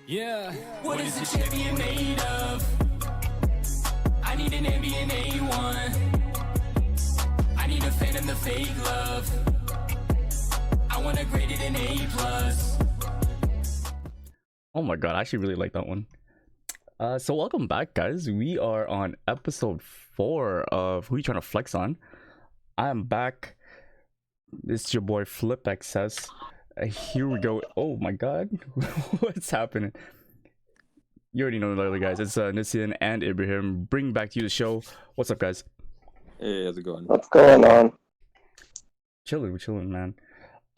Yeah, what is a champion made of? I need an ambient A1. I need a phantom the fake love. I want to grade it an A+. Oh my god, I actually really like that one. So welcome back, guys. We are on episode 4 of Who You Trying to Flex On. I am back. It's your boy FlipXS. Here we go. Oh my god, what's happening? You already know the other guys. It's Nissian and Ibrahim. Bring back to you the show. What's up, guys? Hey, how's it going? What's going on? We're chilling, man.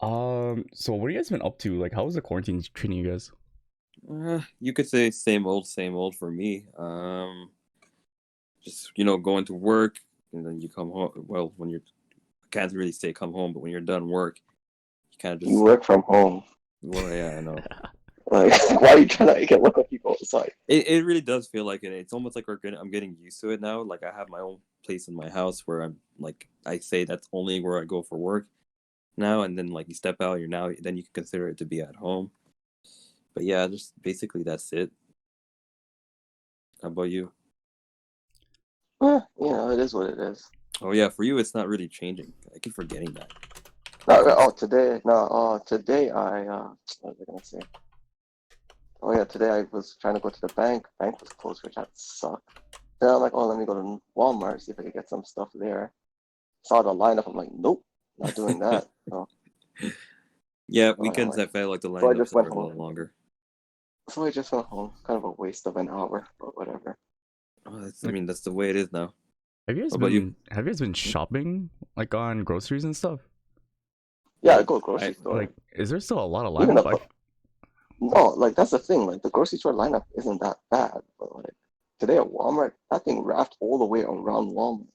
So what have you guys been up to? Like, how was the quarantine treating you guys? You could say same old for me. Just going to work and then you come home. Well, when you're, I can't really say come home, but when you're done work, you kind of just. You work from home. Well, yeah, I know. Like, why are you trying to make it look like you go outside? It really does feel like it. It's almost like I'm getting used to it now. Like I have my own place in my house where I'm like I say that's only where I go for work now, and then like you step out, then you can consider it to be at home. But yeah, just basically that's it. How about you? It is what it is. Oh yeah, for you it's not really changing. I keep forgetting that. Today what was I gonna say? Oh yeah, today I was trying to go to the bank. Bank was closed, which had sucked. Then I'm like, oh, let me go to Walmart, see if I can get some stuff there. Saw the lineup, I'm like, nope, not doing that. So, Yeah, weekends I felt like the so I lineups just are went a home. little longer. So I just went home. Kind of a waste of an hour, but whatever. Oh, that's the way it is now. Have you guys What about you? Have you guys been shopping like on groceries and stuff? Yeah, I go grocery store. Like, is there still a lot of Even lineup? if No, like that's the thing. Like the grocery store lineup isn't that bad, but like today at Walmart, that thing wrapped all the way around Walmart.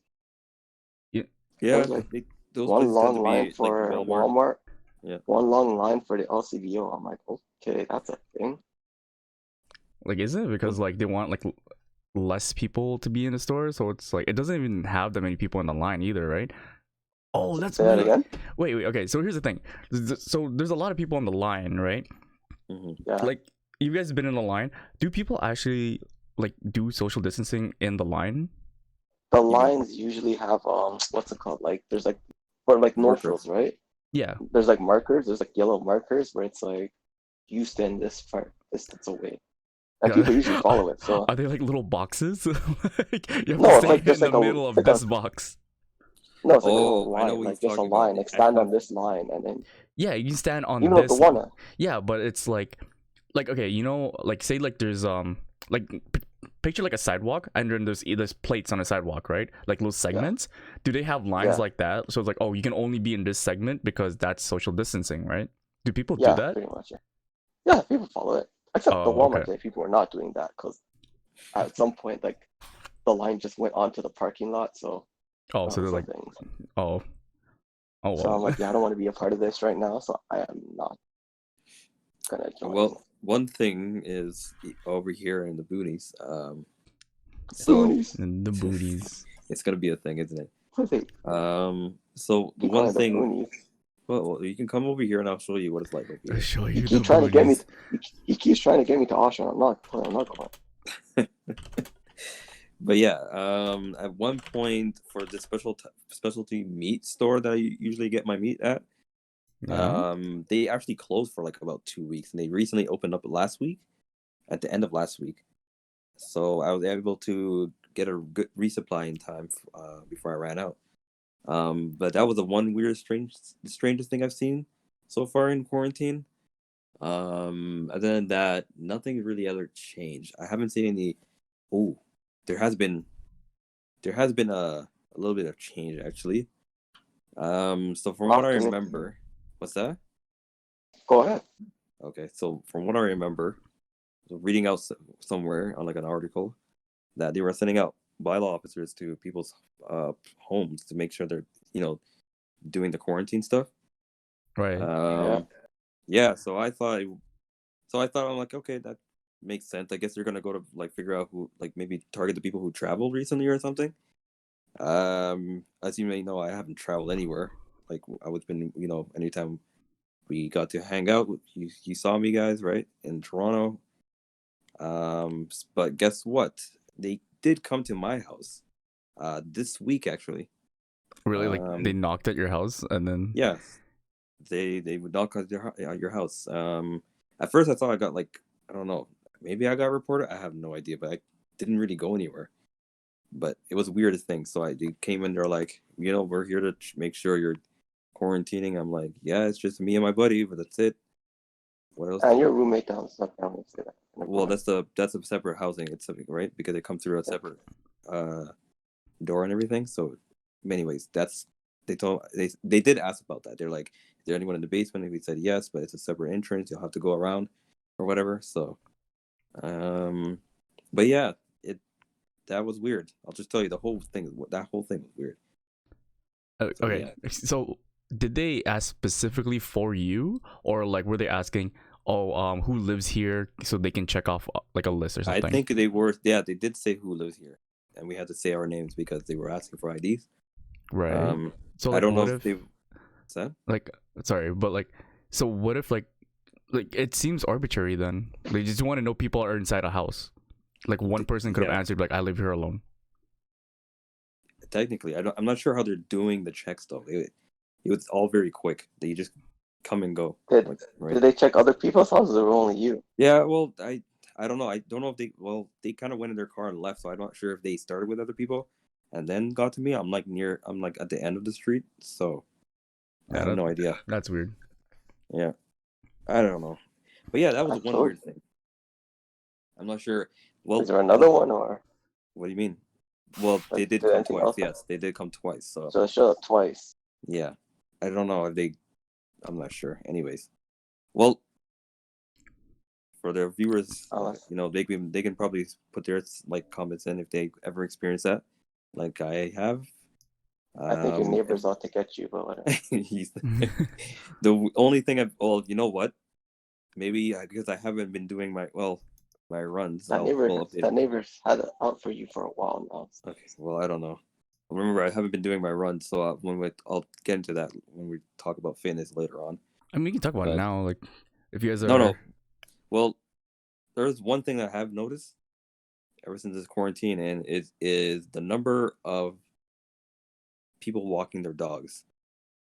Yeah, There's like those one places tend long to line be for like Walmart. Walmart, Yeah. one long line for the LCBO. I'm like, okay, that's a thing. Like, isn't it because like they want like less people to be in the store, so it's like it doesn't even have that many people in the line either, right? Oh, that's Say that weird. again. Wait. Okay, so here's the thing. So there's a lot of people on the line, right? Mm-hmm. Yeah. Like, you guys been in the line. Do people actually like do social distancing in the line? The lines usually have what's it called? Like there's like for like no Marker. frills, right? Yeah. There's like markers. There's like yellow markers where it's like you stand this far distance away. And Yeah. people usually follow it. So Are they like little boxes? Like, you have No, to it's stay like just in like the a- middle of like a- this box. no, it's like a Oh, I know line, what like he's just a talking about. line. Like stand on this line, and then Yeah, you can stand on even with this. the one. Yeah, but it's like okay, like say like there's like picture like a sidewalk, and then there's plates on a sidewalk, right? Like little segments. Do they have lines Yeah. like that? So it's like, oh, you can only be in this segment because that's social distancing, right? Do people Yeah, do that? pretty much. Yeah, people follow it. Except the Oh, Walmart okay. day, people were not doing that because at some point, like the line just went onto the parking lot. So Oh, so they're like, things. oh, oh, So I'm well. like, yeah, I don't want to be a part of this right now. So I am not gonna join. Well, one thing is over here in the boonies. So Boonies. And the booties. it's gonna be a thing, isn't it? What is it? So the Keep calling one it the thing. boonies. Well, you can come over here and I'll show you what it's like over I here. show He you the keeps trying to get me. booties. He keeps trying to get me to Auschwitz. I'm not going. But yeah, at one point for the specialty meat store that I usually get my meat at, Yeah. they actually closed for like about 2 weeks, and they recently opened up last week, at the end of last week. So I was able to get a good resupply in time before I ran out. But that was the one the strangest thing I've seen so far in quarantine. Other than that, nothing really ever changed. I haven't seen any. Oh, there has been a little bit of change actually. So from what I remember, what's that? Go ahead. Okay, so from what I remember, reading out somewhere on like an article that they were sending out bylaw officers to people's homes to make sure they're doing the quarantine stuff. Right. Yeah. So I thought I'm like, okay, that makes sense. I guess they're gonna go to like figure out who, like maybe target the people who traveled recently or something. As you may know, I haven't traveled anywhere. Like I was been, anytime we got to hang out, you saw me guys, right, in Toronto. But guess what? They did come to my house this week actually. Really, like they knocked at your house and then Yes, they would knock at your house. At first I thought I got like, I don't know, maybe I got reported. I have no idea, but I didn't really go anywhere. But it was the weirdest thing. So they came in. They're like, we're here to make sure you're quarantining. I'm like, yeah, it's just me and my buddy, but that's it. What else? And your roommate down say that. Well, that's a separate housing. It's something, right? Because it comes through a separate door and everything. So, anyways, they did ask about that. They're like, is there anyone in the basement? And we said yes, but it's a separate entrance. You'll have to go around or whatever. So, but yeah, that was weird. I'll just tell you, that whole thing was weird. Okay, so did they ask specifically for you, or like were they asking, who lives here, so they can check off like a list or something? I think they were. Yeah, they did say who lives here, and we had to say our names because they were asking for IDs. Right. So like, I don't know if they. What's that? Like, sorry, but like, so what if like it seems arbitrary then? They just want to know people are inside a house. Like one person could have answered like, I live here alone. Technically, I'm not sure how they're doing the checks though. It was all very quick. They just come and go. Did they check other people's houses or only you? Yeah, well, I don't know. I don't know if they kind of went in their car and left, so I'm not sure if they started with other people and then got to me. I'm like at the end of the street, so I have no idea. That's weird. Yeah, I don't know, but yeah, that was one weird thing. I'm not sure. Well, is there another one or? What do you mean? Well, they did come twice. Yes, they did come twice. So it showed up twice. Yeah, I don't know if they. I'm not sure. Anyways, well, for their viewers, they can probably put their like comments in if they ever experience that, like I have. I think your neighbors ought to get you, but whatever. The only thing you know what? Maybe because I haven't been doing my runs. That neighbor's had it out for you for a while now. So. Okay, well, I don't know. Remember, I haven't been doing my runs, so I'll get into that when we talk about fitness later on. I mean, we can talk about it now, like if you guys are. No. Well, there's one thing I have noticed ever since this quarantine, and it is the number of people walking their dogs.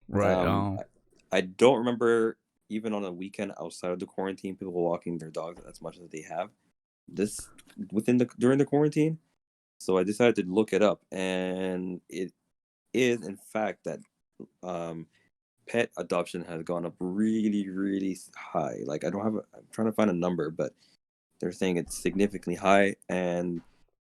Right. I don't remember even on a weekend outside of the quarantine, people walking their dogs as much as they have during the quarantine. So I decided to look it up, and it is in fact that pet adoption has gone up really, really high. Like I'm trying to find a number, but they're saying it's significantly high, and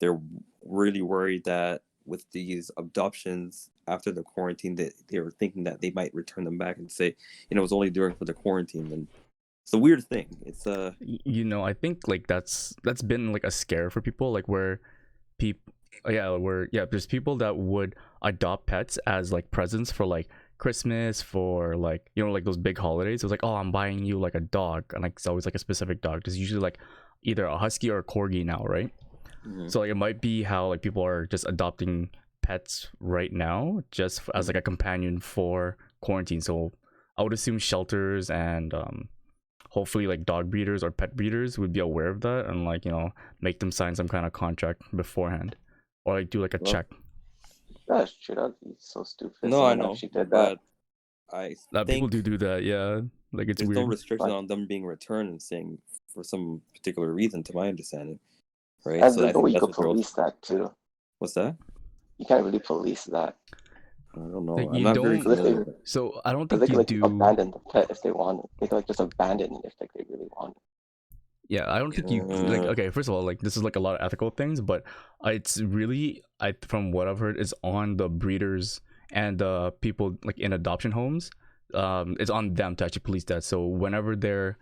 they're really worried that with these adoptions after the quarantine, that they were thinking that they might return them back and say, it was only during for the quarantine. And it's a weird thing. It's I think like that's been like a scare for people, like where there's people that would adopt pets as like presents for like Christmas, for like like those big holidays. It was like, oh, I'm buying you like a dog, and like it's always like a specific dog. There's usually like either a husky or a corgi now, right? Mm-hmm. So like it might be how like people are just adopting pets right now just as like a companion for quarantine. So I would assume shelters and hopefully like dog breeders or pet breeders would be aware of that and like make them sign some kind of contract beforehand, or like do like a check. Gosh, that'd be so stupid. No, I know. She did that. I think people do that. Yeah, like it's weird. There's no restriction on them being returned and saying for some particular reason, to my understanding. Right. And so you could police that too. What's that? You can't really police that. I don't know. Like I'm not very familiar. So I don't think they could abandon the pet if they want it. They could like just abandon it if like they really want it. Yeah, I don't think you like. Okay, first of all, like this is like a lot of ethical things, but it's really, from what I've heard, is on the breeders and the people like in adoption homes. It's on them to actually police that. So whenever they're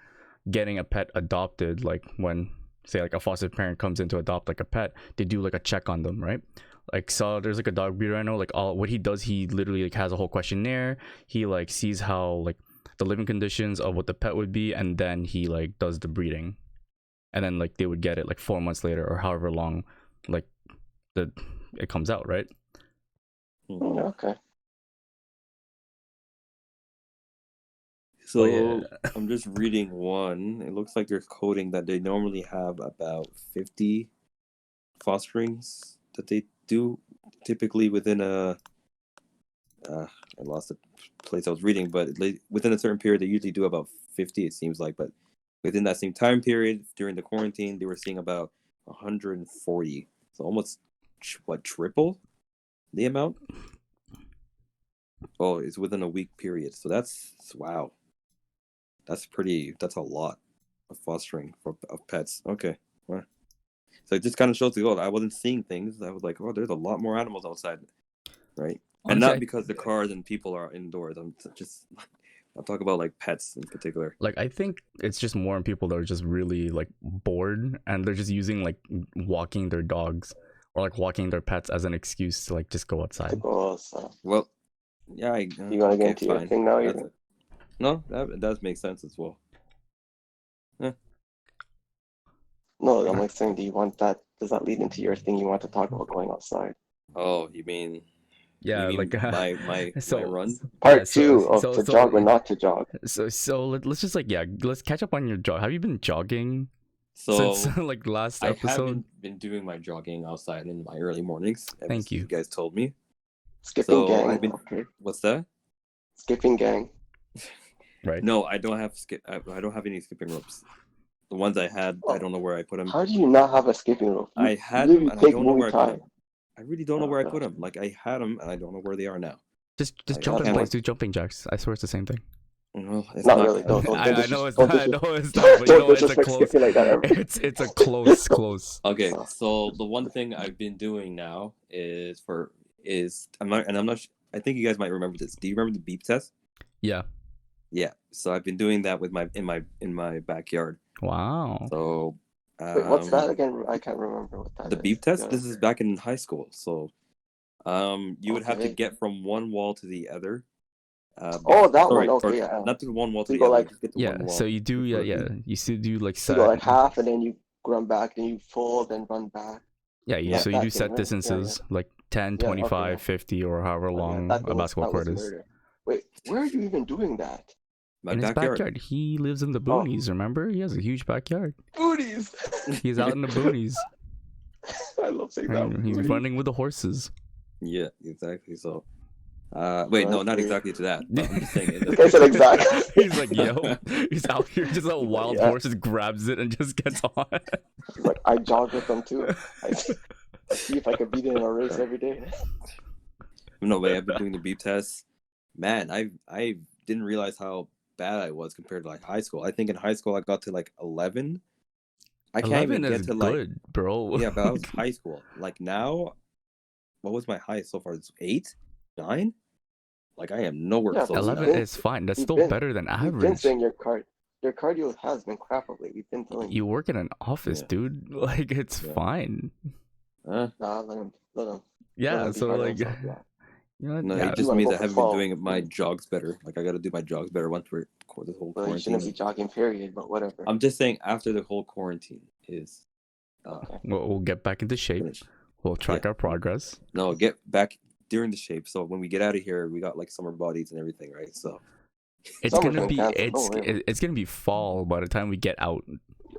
getting a pet adopted, like when say like a foster parent comes in to adopt like a pet, they do like a check on them, right? Like, so there's like a dog breeder I know, like what he does, he literally like has a whole questionnaire. He like sees how like the living conditions of what the pet would be, and then he like does the breeding, and then like they would get it like 4 months later or however long like it comes out, right? Okay. So yeah. I'm just reading one. It looks like they're quoting that they normally have about 50 fosterings that they do typically within a. I lost the place I was reading, but within a certain period, they usually do about 50. It seems like, but within that same time period during the quarantine, they were seeing about 140. So almost triple the amount. Oh, it's within a week period. So that's wow. That's a lot of fostering of pets. Okay. Well, so it just kind of shows the goal. I wasn't seeing things. I was like, oh, there's a lot more animals outside, right? And Honestly, not because the cars and people are indoors. I'll talk about like pets in particular. like I think it's just more people that are just really like bored and they're just using like walking their dogs or like walking their pets as an excuse to like just go To outside. go outside. Well, yeah, You want to get okay, into your fine. thing now? That's it. No, that does make sense as well. No, I'm like saying, do you want that? Does that lead into your thing? You want to talk about going outside? Oh, you mean Yeah, like my so run? yeah, Part so two of to jog or not to jog. let's just like let's catch up on your jog. Have you been jogging So since like last I episode? haven't been doing my jogging outside in my early mornings. Ever Thank since you. you guys told me. Skipping So gang. I've been. Okay. What's that? Skipping gang. Right. No, I don't have I don't have any skipping ropes. The ones I had, I don't know where I put them. How do you not have a skipping rope? I had literally them and I take don't know where I put Muay them. I really don't know Oh, where I God. put them. Like I had them and I don't know where they are now. Just I jump in can't, place, like- do jumping jacks. I swear it's the same thing. Well, it's Not really. Don't I know it's don't not. I know it's not. But you don't know it's a disrespect close. skipping like that ever. It's a close. Okay, so the one thing I've been doing now is I'm not. I think you guys might remember this. Do you remember the beep test? Yeah. Yeah. So I've been doing that with in my backyard. Wow. So Wait, what's that again? I can't remember what that the is. beep test. Yeah. This is back in high school. So you would have to Okay. get from one wall to the other. Oh, that sorry, one. Okay, yeah. not to one wall to You the go other. like- Just get to Yeah. one wall. So you do you still do like So set. you go like half, and then you run back, and you fold, and run back. Yeah. So you that do thing, set right? distances like 10, Yeah, 25, okay. 50 or however Oh, yeah, long that a thing was- basketball that was court is. murder. Wait, where are you even doing that? My In his backyard. backyard. He lives in the Oh. boonies, remember? He has a huge backyard. Booties. He's out in the boonies. I love saying that. And he's Booties. running with the horses. Yeah, exactly. So, wait, no, that's not weird. exactly to that. But I'm just saying. This guy said exactly. He's like, yo, he's out here, just a wild Yeah. horse just grabs it and just gets on. He's like, I jog with them too. I see if I could beat it in a race every day. No way. I've been doing the beep test. Man, I didn't realize how bad I was compared to like high school. I think in high school I got to like 11. I can't 11 even get is to like good, bro. yeah, but that was high school. Like now, what was my highest so far? It's 8, 9. Like I am nowhere Yeah, close. but to 11 that. is fine. That's We've still been- better than We've been average. saying your cardio has been crap of late. We've been telling you. You work in an office, Yeah. dude. Like, it's Yeah. fine. Nah, let him. Yeah, him be so hard on like, himself, yeah. you know, No, yeah, it just wanna means go I for haven't been 12. doing my jogs better. Like I got to do my jogs better once we're this whole Well, you quarantine. shouldn't be jogging, period. But whatever. I'm just saying after the whole quarantine is Okay. we'll get back into shape. finished. We'll track our progress. No, get back during the shape. So when we get out of here, we got like summer bodies and everything, right? So It's Summer's gonna been be canceled, don't worry. it's gonna be fall by the time we get out.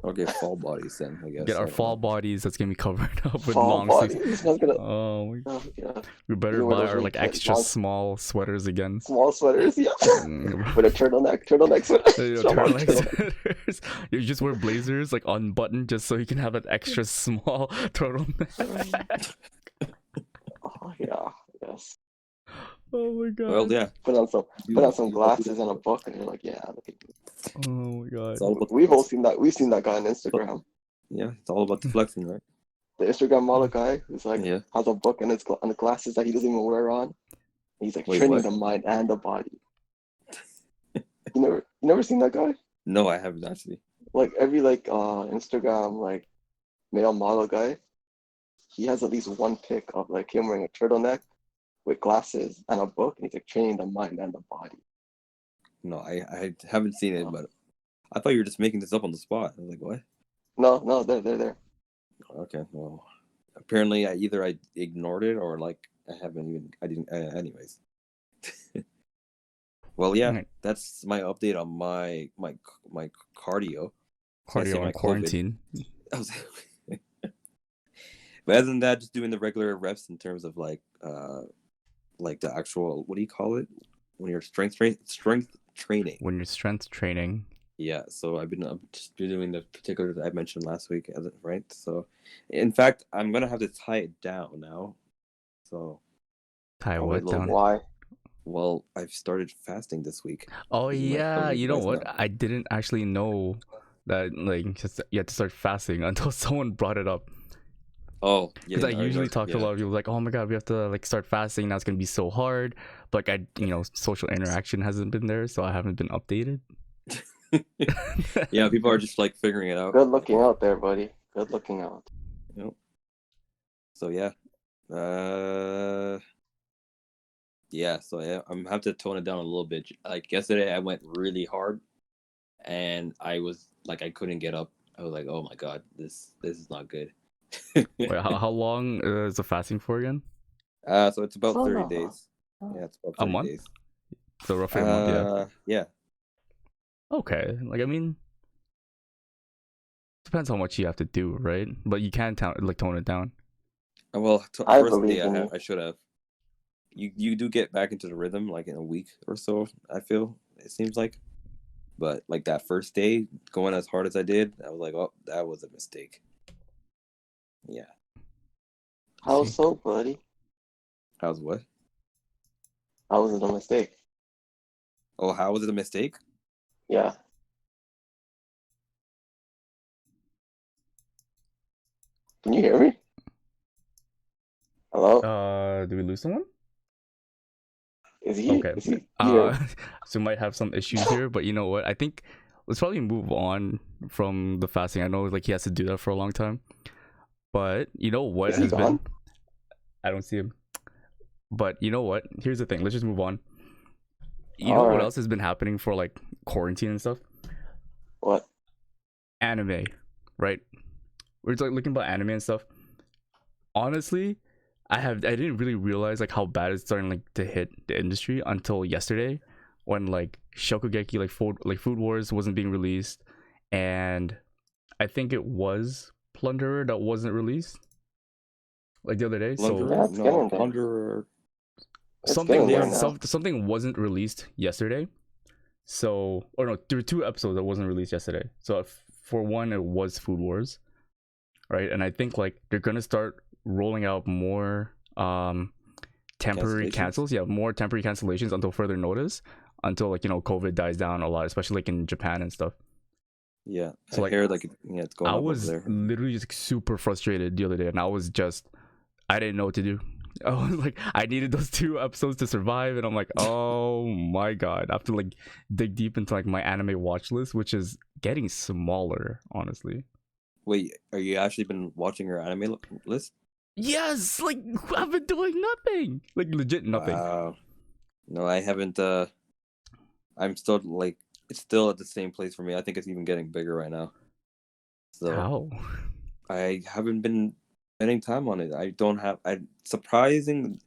I'll get fall bodies then, I guess. Get I our don't fall know. bodies that's gonna be covered up with Fall long body. sleeves. This one's gonna. Oh, Oh, yeah. we better You wear buy those our really like tight extra long- small sweaters again. Small sweaters, yeah. Mm, With a turtleneck sweater. you know, Come on, turtleneck sweaters. You just wear blazers like unbuttoned just so you can have an extra small turtleneck. Oh yeah, yes. Oh my god. Well, yeah. Put on some glasses and a book, and you're like, yeah, look at you. Oh my god. It's all about We've all seen that. We've seen that guy on Instagram. yeah, it's all about the flexing, right? The Instagram model guy who's like Yeah. has a book and and the glasses that he doesn't even wear on. He's like Wait, training what? the mind and the body. You never seen that guy? No, I haven't actually. Like every Instagram like male model guy, he has at least one pic of like him wearing a turtleneck with glasses and a book, and he's like training the mind and the body. No, I haven't seen it, Oh. but I thought you were just making this up on the spot. I was like, what? No, they're there. Okay, well, apparently I ignored it or like I didn't. Anyways. Well, yeah, Alright. that's my update on my cardio. So I say Cardio my on COVID. quarantine. I was, but other than that, just doing the regular reps in terms of like the actual, what do you call it when you're strength training. When you're strength training. Yeah, so I've just been doing the particular that I mentioned last week, right? So, in fact, I'm gonna have to tie it down now. So Tie I'll wait what a little down? bit. Why? Well, I've started fasting this week. Oh This is my yeah, COVID you know advice what? now. I didn't actually know that like just, you had to start fasting until someone brought it up. Oh, yeah, Because I usually talk to a yeah. lot of people like, oh my god, we have to like start fasting. Now it's gonna be so hard. But like social interaction hasn't been there, so I haven't been updated. Yeah, people are just like figuring it out. Good looking out there, buddy. Good looking out. Yep. So yeah, yeah. So yeah, I'm have to tone it down a little bit. Like yesterday, I went really hard, and I was like, I couldn't get up. I was like, oh my god, this is not good. Wait, how long is the fasting for again? So it's about So 30 long. days. Yeah, it's about A 30 month? days. So roughly a month, yeah. Yeah. Okay, like I mean, depends how much you have to do, right? But you can tone it down. Well, I first believe day in you. I should have. You do get back into the rhythm like in a week or so. I feel it seems like, but like that first day going as hard as I did, I was like, oh, that was a mistake. Yeah. How See. so, buddy? How's what? How was it a mistake? Oh, how was it a mistake? Yeah. Can you hear me? Hello? Do we lose someone? Is he? Okay. Is he here? So we might have some issues here, but you know what? I think let's probably move on from the fasting. I know like he has to do that for a long time, but you know what Is he has been? gone? I don't see him. But you know what? Here's the thing. Let's just move on. You know what Alright. else has been happening for like quarantine and stuff? What? Anime, right? We're like looking about anime and stuff. Honestly, I didn't really realize like how bad it's starting like to hit the industry until yesterday, when like Shokugeki like Food Wars wasn't being released, and I think it was Plunderer that wasn't released like the other day. Plunderer? Yeah, it's No, getting there. Plunderer. It's getting there now. Something wasn't released yesterday. So, or no, there were 2 episodes that wasn't released yesterday. So for one, it was Food Wars, right? And I think like they're gonna start rolling out more temporary cancels. Yeah, more temporary cancellations until further notice, until like COVID dies down a lot, especially like in Japan and stuff. Yeah. So, I like, hear like it's going I up over was there. literally just super frustrated the other day, and I didn't know what to do. I was like, I needed those 2 episodes to survive, and I'm like, oh my god, I have to like dig deep into like my anime watch list, which is getting smaller, honestly. Wait, are you actually been watching your anime list? Yes, like I've been doing nothing, like legit nothing. Wow. No, I haven't. I'm still like, it's still at the same place for me. I think it's even getting bigger right now. So How? I haven't been spending time on it. I don't have. Surprising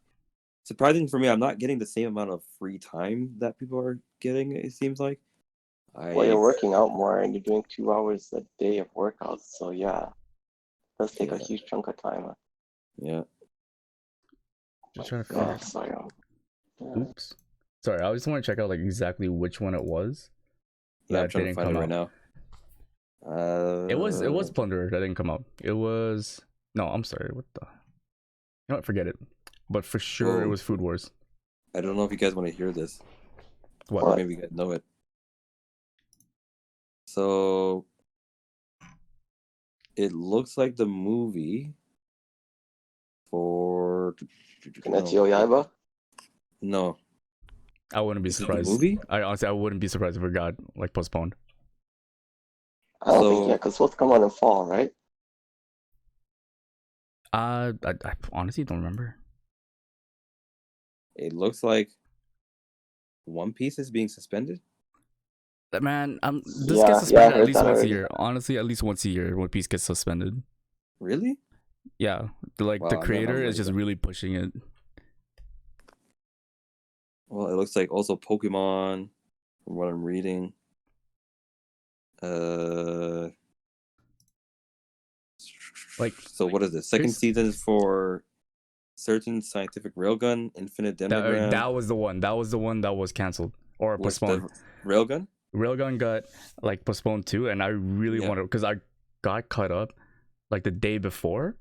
for me. I'm not getting the same amount of free time that people are getting. It seems like. Well, you're working out more and you're doing 2 hours a day of workouts. So yeah, it does take a huge chunk of time. Yeah. Just trying to figure. Yeah, sorry. Yeah. Oops. Sorry, I just want to check out like exactly which one it was. Yeah, I'm That trying to didn't find it come right out. now. It was Plunderer that didn't come out. It was no, I'm sorry. What the? You know what? Forget it. But for sure, it was Food Wars. I don't know if you guys want to hear this. What? Or maybe you guys know it. So it looks like the movie for Kimetsu Yaiba? No. I wouldn't be Is it the surprised. movie? I wouldn't be surprised if it got like postponed. I don't think, yeah, because it's supposed to come out in fall, right? I honestly don't remember. It looks like One Piece is being suspended. Man, this gets suspended at least once a year. Honestly, at least once a year, One Piece gets suspended. Really? Yeah, the Wow, the I'm not creator is ready just then. really pushing it. Well, it looks like also Pokemon, from what I'm reading. Like, so what is this? Second here's- season is for Certain Scientific Railgun, Infinite Dendrogram. that was the one. That was the one that was canceled or What's postponed. the Railgun? Railgun got like postponed too, and I really Yeah. wanted because I got caught up like the day before,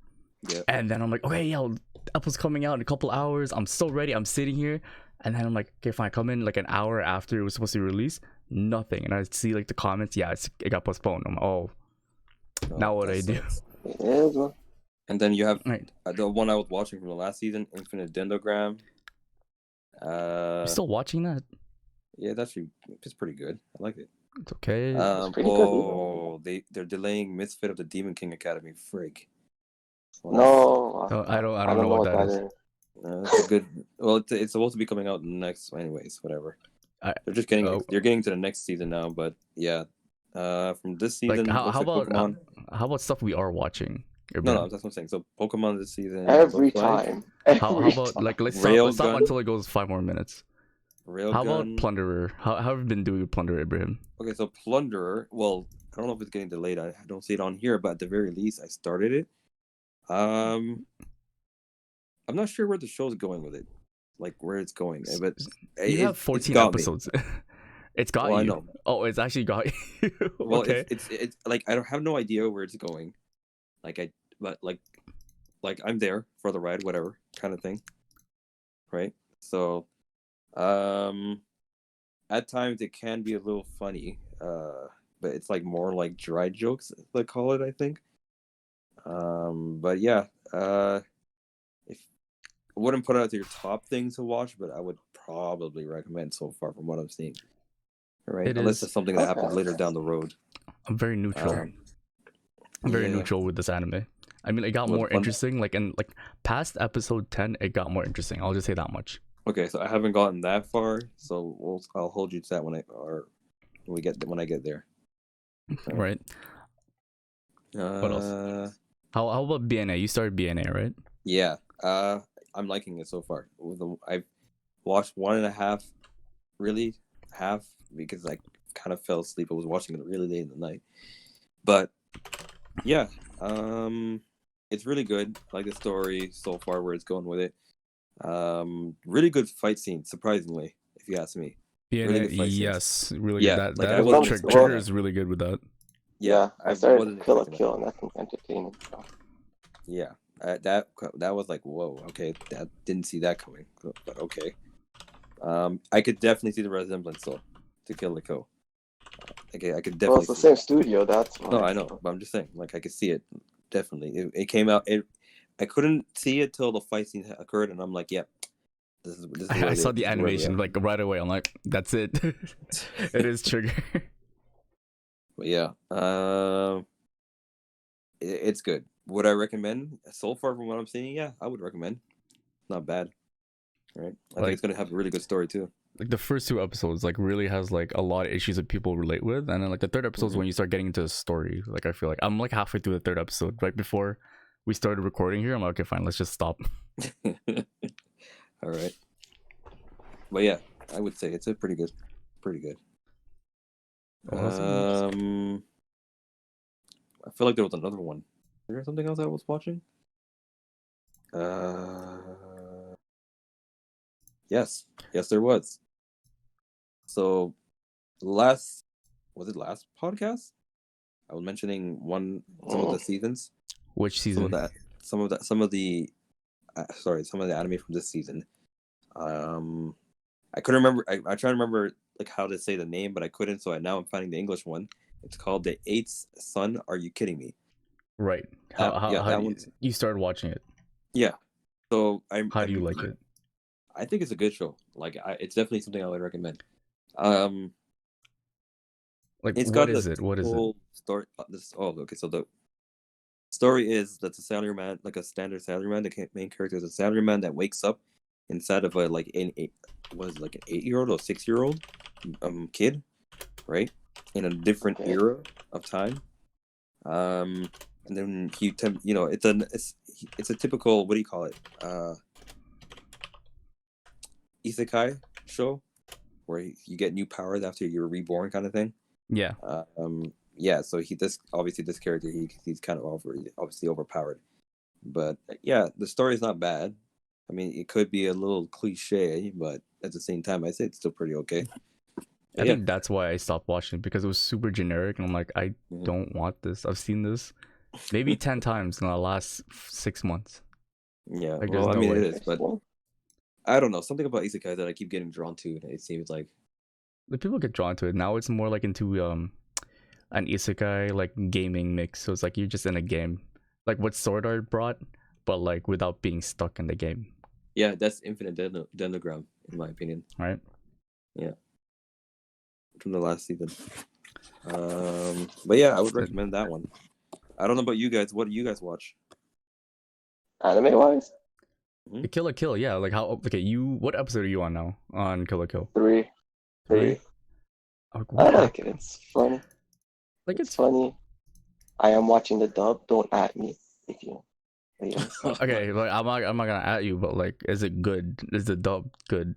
Yeah. and then I'm like, okay, yo, Apple's coming out in a couple hours. I'm so ready. I'm sitting here, and then I'm like, okay, fine. I come in like an hour after it was supposed to be released. Nothing, and I see like the comments. Yeah, it got postponed. I'm oh, now what that I do? sucks. Yeah, well, And then you have Right. the one I was watching from the last season, Infinite Dendrogram. You still watching that? Yeah, it's pretty good. I like it. It's okay. pretty good. They're delaying Misfit of the Demon King Academy. Frig. no, I don't I know what that is. It's a good. Well, it's supposed to be coming out next, anyways. Whatever. They're just getting. They're getting to the next season now, but yeah. From this season, Like how about Pokemon? how about stuff we are watching? No, that's what I'm saying. So Pokemon this season. Every looks like time. How Every about time. like let's Railgun. stop until it goes 5 more minutes. Railgun. How about Plunderer? How have you been doing with Plunderer, Ibrahim? Okay, so Plunderer. Well, I don't know if it's getting delayed. I don't see it on here, but at the very least, I started it. I'm not sure where the show's going with it, like where it's going. But You have 14 got me. episodes. It's got Well, you. I know. Oh, it's actually got you. Well, okay. it's like I don't have no idea where it's going. But I'm there for the ride, whatever kind of thing, right? So, at times it can be a little funny, but it's like more like dry jokes, they call it, I think. But yeah, if I wouldn't put it as your top thing to watch, but I would probably recommend so far from what I'm seeing. Right, It unless is. it's something that happens later down the road. I'm very neutral. I'm very yeah. neutral with this anime. I mean, it got Well, more interesting. Like in past episode 10, it got more interesting. I'll just say that much. Okay, so I haven't gotten that far, so I'll hold you to that when I get there. Right. What else? How about BNA? You started BNA, right? Yeah. I'm liking it so far. I've watched 1.5, really half, because I kind of fell asleep. I was watching it really late in the night, but yeah, it's really good. I like the story so far, where it's going with it. Really good fight scene, surprisingly, if you ask me. BNA, Really good fight scenes. yes, really Yeah, good. like, I That wasn't trigger is really good with that. Yeah, I started Kill a Kill, and that's entertaining. So. Yeah, that was like, whoa, okay, that didn't see that coming, but okay. I could definitely see the resemblance though to Kill the Kill. Okay, I could definitely. Well, it's the same studio. That's why. No, I know, but I'm just saying, like, I could see it definitely. It came out. I couldn't see it till the fight scene occurred, and I'm like, yep. This is I saw the animation like right away. I'm like, that's it. It is trigger. But yeah, it's good. Would I recommend? So far from what I'm seeing, yeah, I would recommend. Not bad, right? I think it's gonna have a really good story too. Like the first 2 episodes, like really has like a lot of issues that people relate with, and then like the third episode is when you start getting into the story. Like I feel like I'm like halfway through the 3rd episode, right before we started recording here. I'm like, okay, fine, let's just stop. All right, but yeah, I would say it's a pretty good. I feel like there was another one. Is there something else I was watching? Yes, there was. So, last podcast? I was mentioning some of the seasons. Which season? Some of the anime from this season. I couldn't remember. I tried to remember like how to say the name, but I couldn't. So now I'm finding the English one. It's called The Eighth Son. Are you kidding me? Right. How you started watching it? Yeah. So how do you like it? I think it's a good show. Like, it's definitely something I would recommend. Like, it's what is it? What is it? Story. Okay. So the story is that's a salaryman, like a standard salaryman. The main character is a salaryman that wakes up inside of an 8-year-old or 6-year-old kid, right? In a different era of time. And then it's a typical, what do you call it? Isekai show, where you get new powers after you're reborn, kind of thing. Yeah. Yeah. So this character he's kind of obviously overpowered, but yeah, the story is not bad. I mean, it could be a little cliche, but at the same time, I say it's still pretty okay. I think that's why I stopped watching, because it was super generic, and I'm like, I Mhm. don't want this. I've seen this maybe 10 times in the last 6 months. Yeah, Like, well, there's I no mean, way. it is, but I don't know, something about isekai that I keep getting drawn to. It seems like Like, people get drawn to it. Now it's more like into an isekai like gaming mix. So it's like you're just in a game, like what Sword Art brought, but like without being stuck in the game, yeah, that's Infinite Dendrogram in my opinion. right? Yeah, from the last season. But yeah, I would recommend that one. I don't know about you guys. What do you guys watch? Anime wise, Kill la Kill, yeah. Like, how? Okay, what episode are you on now on Kill la Kill? three. Oh, I like it. It's funny. Like, It's funny. I am watching the dub. Don't at me if you. Yes. okay. Like, I'm not gonna at you, but like, is it good? Is the dub good?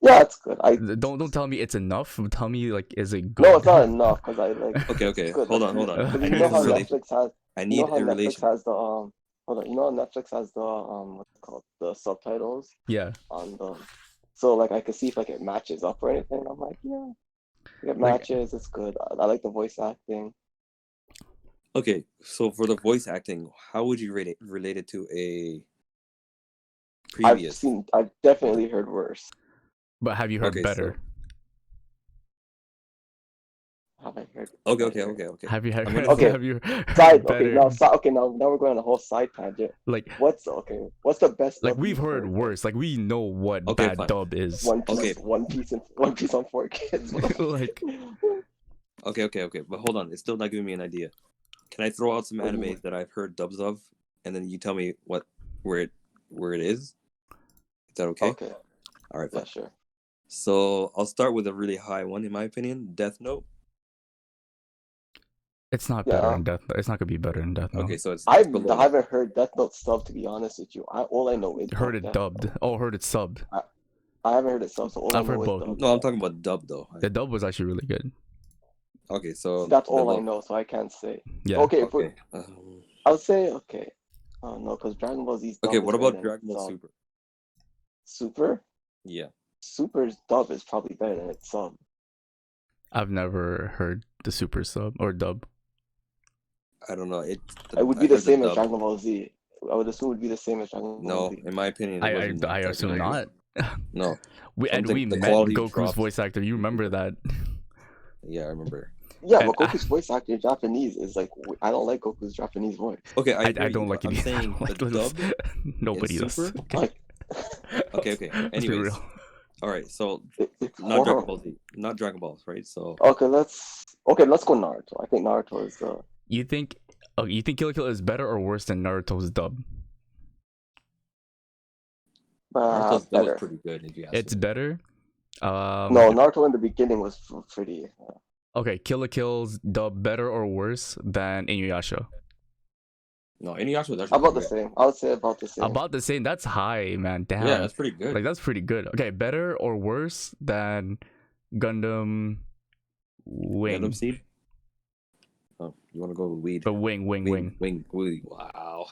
Yeah, it's good. Don't tell me it's enough. Tell me, like, is it good? No, it's not enough because I like. Okay, it's good. hold on. Because I you need know how a Netflix has. I You need know how a Netflix relation. has the Hold on. You know how Netflix has the what's it called, the subtitles Yeah. on the. So like I could see if like it matches up or anything. I'm like, yeah, if it Like- matches. It's good. I like the voice acting. Okay, so for the voice acting, how would you relate it to a previous? I've definitely heard worse. But have you heard Okay, better? Have I heard? Okay. Have you heard? I'm gonna- Okay. Have you heard Side. better? Okay, now we're going on a whole side tangent. Like, What's the best? like dub we've you've heard worse. Like, we know what Okay, bad fine. dub is. One Piece. Okay. One Piece on 4Kids. Like, Okay, but hold on, it's still not giving me an idea. Can I throw out some What do you animes that I've heard dubs of, and then you tell me where it is? Is that okay? Okay. All right, Yeah, fine. sure. So I'll start with a really high one, in my opinion, Death Note. it's not Yeah. better in Death. It's not gonna be better in Death Note. Okay, so it's I below. haven't heard Death Note sub, to be honest with you. All I know is Heard it Death dubbed. Note. Oh, heard it subbed. I haven't heard it sub, so all I've I know heard is both. dub. No, I'm talking about dub though. The dub was actually really good. Okay, so That's all below. I know, so I can't say. Yeah. Okay, Okay. I'll say okay. Oh no, because Dragon Ball Z's dub Okay, is what better about than Dragon Ball sub. Super? Super? Yeah. Super's dub is probably better than its sub. I've never heard the super sub or dub. I don't know. It would be I the heard same as dub. Dragon Ball Z. I would assume it would be the same as Dragon Ball No, Z. in my opinion, it wasn't I that assume good. not. No. We Something- the met quality Goku's dropped. voice actor. You remember that? Yeah, I remember. Yeah, And but Goku's voice actor in Japanese is like, I don't like Goku's Japanese voice. Okay, I don't like it. I'm either. I saying don't like the this. dub. Nobody does. Super? Okay. Like, Okay. Let's be Anyways, real. all right. So it's not Dragon horrible. Ball Z, not Dragon Balls, right? So Okay, let's go Naruto. I think Naruto is You think? Oh, you think Kill la Kill is better or worse than Naruto's dub? Naruto's dub was better. pretty good. If you ask It's me. better. No, Naruto in the beginning was pretty. Okay, Kill la Kill's dub better or worse than Inuyasha? No, Inuyasha was actually About the pretty same. I would say about the same. About the same. That's high, man. Damn. good. Yeah, that's pretty good. Like, that's pretty good. Okay, better or worse than Gundam Wing? Gundam Seed. Oh, you want to go with weed? The Wing. Wing. Wow.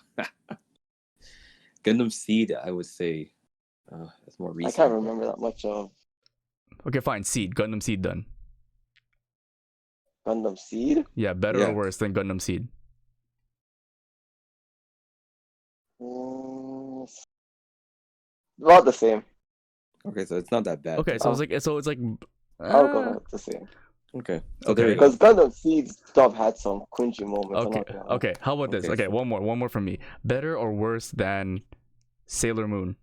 Gundam Seed, I would say. That's more I recent. can't remember that much of Okay, fine. Seed. Gundam Seed done. Gundam Seed. Yeah, better Yeah. or worse than Gundam Seed? About the same. Okay, so it's not that bad. Okay, so it's like I'll go with the same. Okay. So Okay. there you go. Because Gundam Seed's stuff had some cringy moments. I'm okay. not gonna lie. Okay, how about this? Okay, Okay, one more from me. Better or worse than Sailor Moon?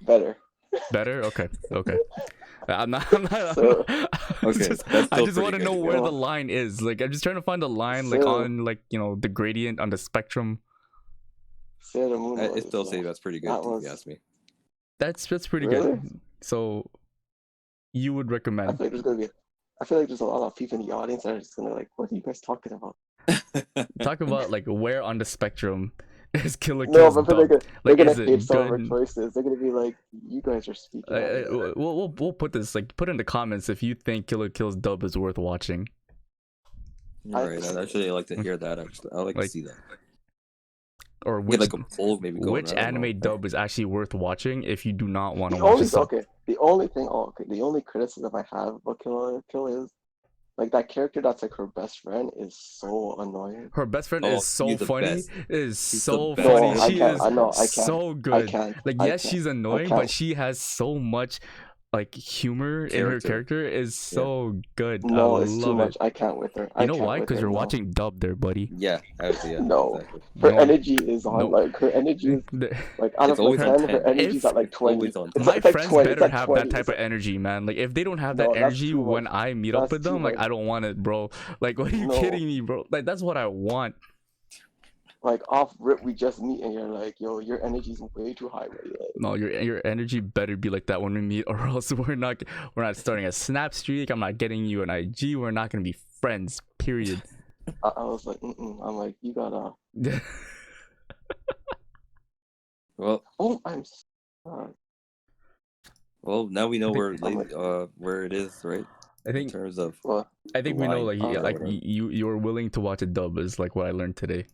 Better. Better? Okay. I'm not So- Okay, just, that's I still just want to pretty know good. where the line is. Like, I'm just trying to find the line, like, So- on, like, you know, the gradient on the spectrum. Sailor Moon. I was, still say that's pretty good. that If you was- ask me. That's pretty Really? good. So you would I recommend? feel like there's gonna be. I feel like there's a lot of people in the audience that are just gonna like, what are you guys talking about? Talk about like where on the spectrum Is Killer No, Kills but dubbed? they're Like, gonna is hate it some of our good? choices. They're gonna be like, "You guys are speaking out of it." We'll put this, like, put in the comments if you think Killer Kills dub is worth watching. Right. I'd actually like to hear that. Actually, I'd like to Like, see that. or Get which like a poll maybe going. which I don't anime know. dub is actually worth watching if you do not want to The watch only a sub. okay, the only thing, oh, okay, the only criticism I have about Kill is like that character that's like her best friend is so annoying. Her best friend Oh, is so she's the funny. best. It is She's so the best. funny. No, I She can't. is I know. I can't. so I good. can't. Like, I yes, can't. she's I annoying, can't. but she has so much like humor in her character. Is so good. No, I it's too love much. it. I can't with her. You I know can't why? with Because her. you're No. watching dub there, buddy. Yeah, actually, yeah. No. Exactly. Her No. energy is on No. like her energy is like out It's of always like on 10, her 10. energy's If- at like 20. Always on It's My like, it's friends like 20. better It's like have 20. that type It's of like, energy, man. Like, if they don't have No, that that's energy too when much. I meet up That's with them, too like, much. I don't want it, bro. Like, what are you No. kidding me, bro? Like, that's what I want. like off rip, we just meet and you're like, yo, your energy's way too high, buddy. Like, No, your energy better be like that when we meet, or else we're not starting a snap streak. I'm not getting you an IG. We're not gonna be friends. Period. I was like, I'm like, you gotta. Well, Oh, I'm. Uh, well, now we know think- where it is, right? I In think terms of well, I think we know, like, line, yeah, like whatever. you're willing to watch a dub is like what I learned today.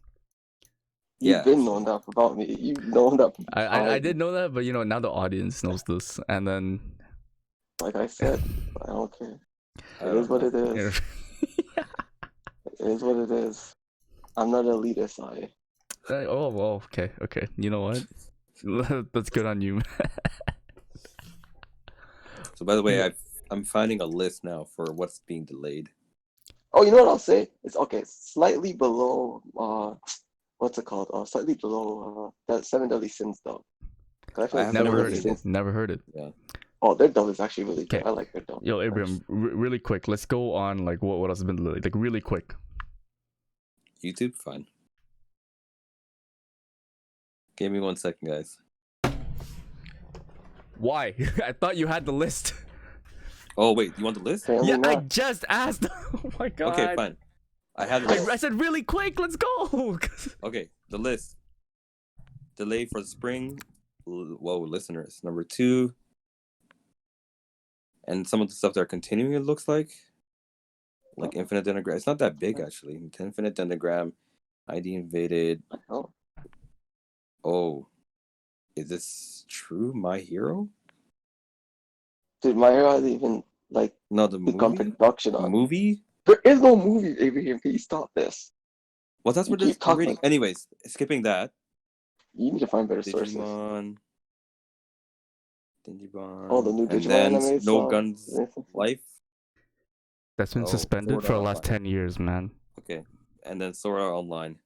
Yeah. you've been knowing that about me. You've known that. I did know that, but now the audience knows this, and then Like I said, I don't care. I It don't is what know. it is. It is what it is. I'm not elitist. oh well, okay. You know what? That's good on you. So by the way, I'm finding a list now for what's being delayed. Oh, you know what I'll say? It's okay. Slightly below. What's it called? Slightly below. That Seven Deadly Sins though. 'Cause I feel I like have Never Seven heard Deadly it. Sins. Never heard it. Oh, their dub is actually really good. Okay. I like their dub. Yo, Abraham, really quick. Let's go on like what else has been delayed. Like really quick. YouTube, fine. Give me 1 second, guys. Why? I thought you had the list. Oh wait, you want the list? Apparently Yeah, I not. just asked. Oh my god. Okay, fine. I have the I list. said really quick. Let's go. Okay, the list. Delay for spring. Whoa, listeners. Number 2. And some of the stuff that are continuing, it looks like Infinite Denigram. It's not that big actually. Infinite Denigram, ID invaded. Oh, Oh, is this true? My Hero? dude, my hero hasn't even like No, the begun movie. production on. Movie. There is no movie, Abraham. Can you stop this? Well, that's You what they're keep talking. reading. Anyways, skipping that. You need to find better sources. Digimon. Oh, the new and Digimon then anime. No Guns Life. That's been Oh, suspended Sword for the Art last Online. 10 years, man. Okay, and then Sword Art Online.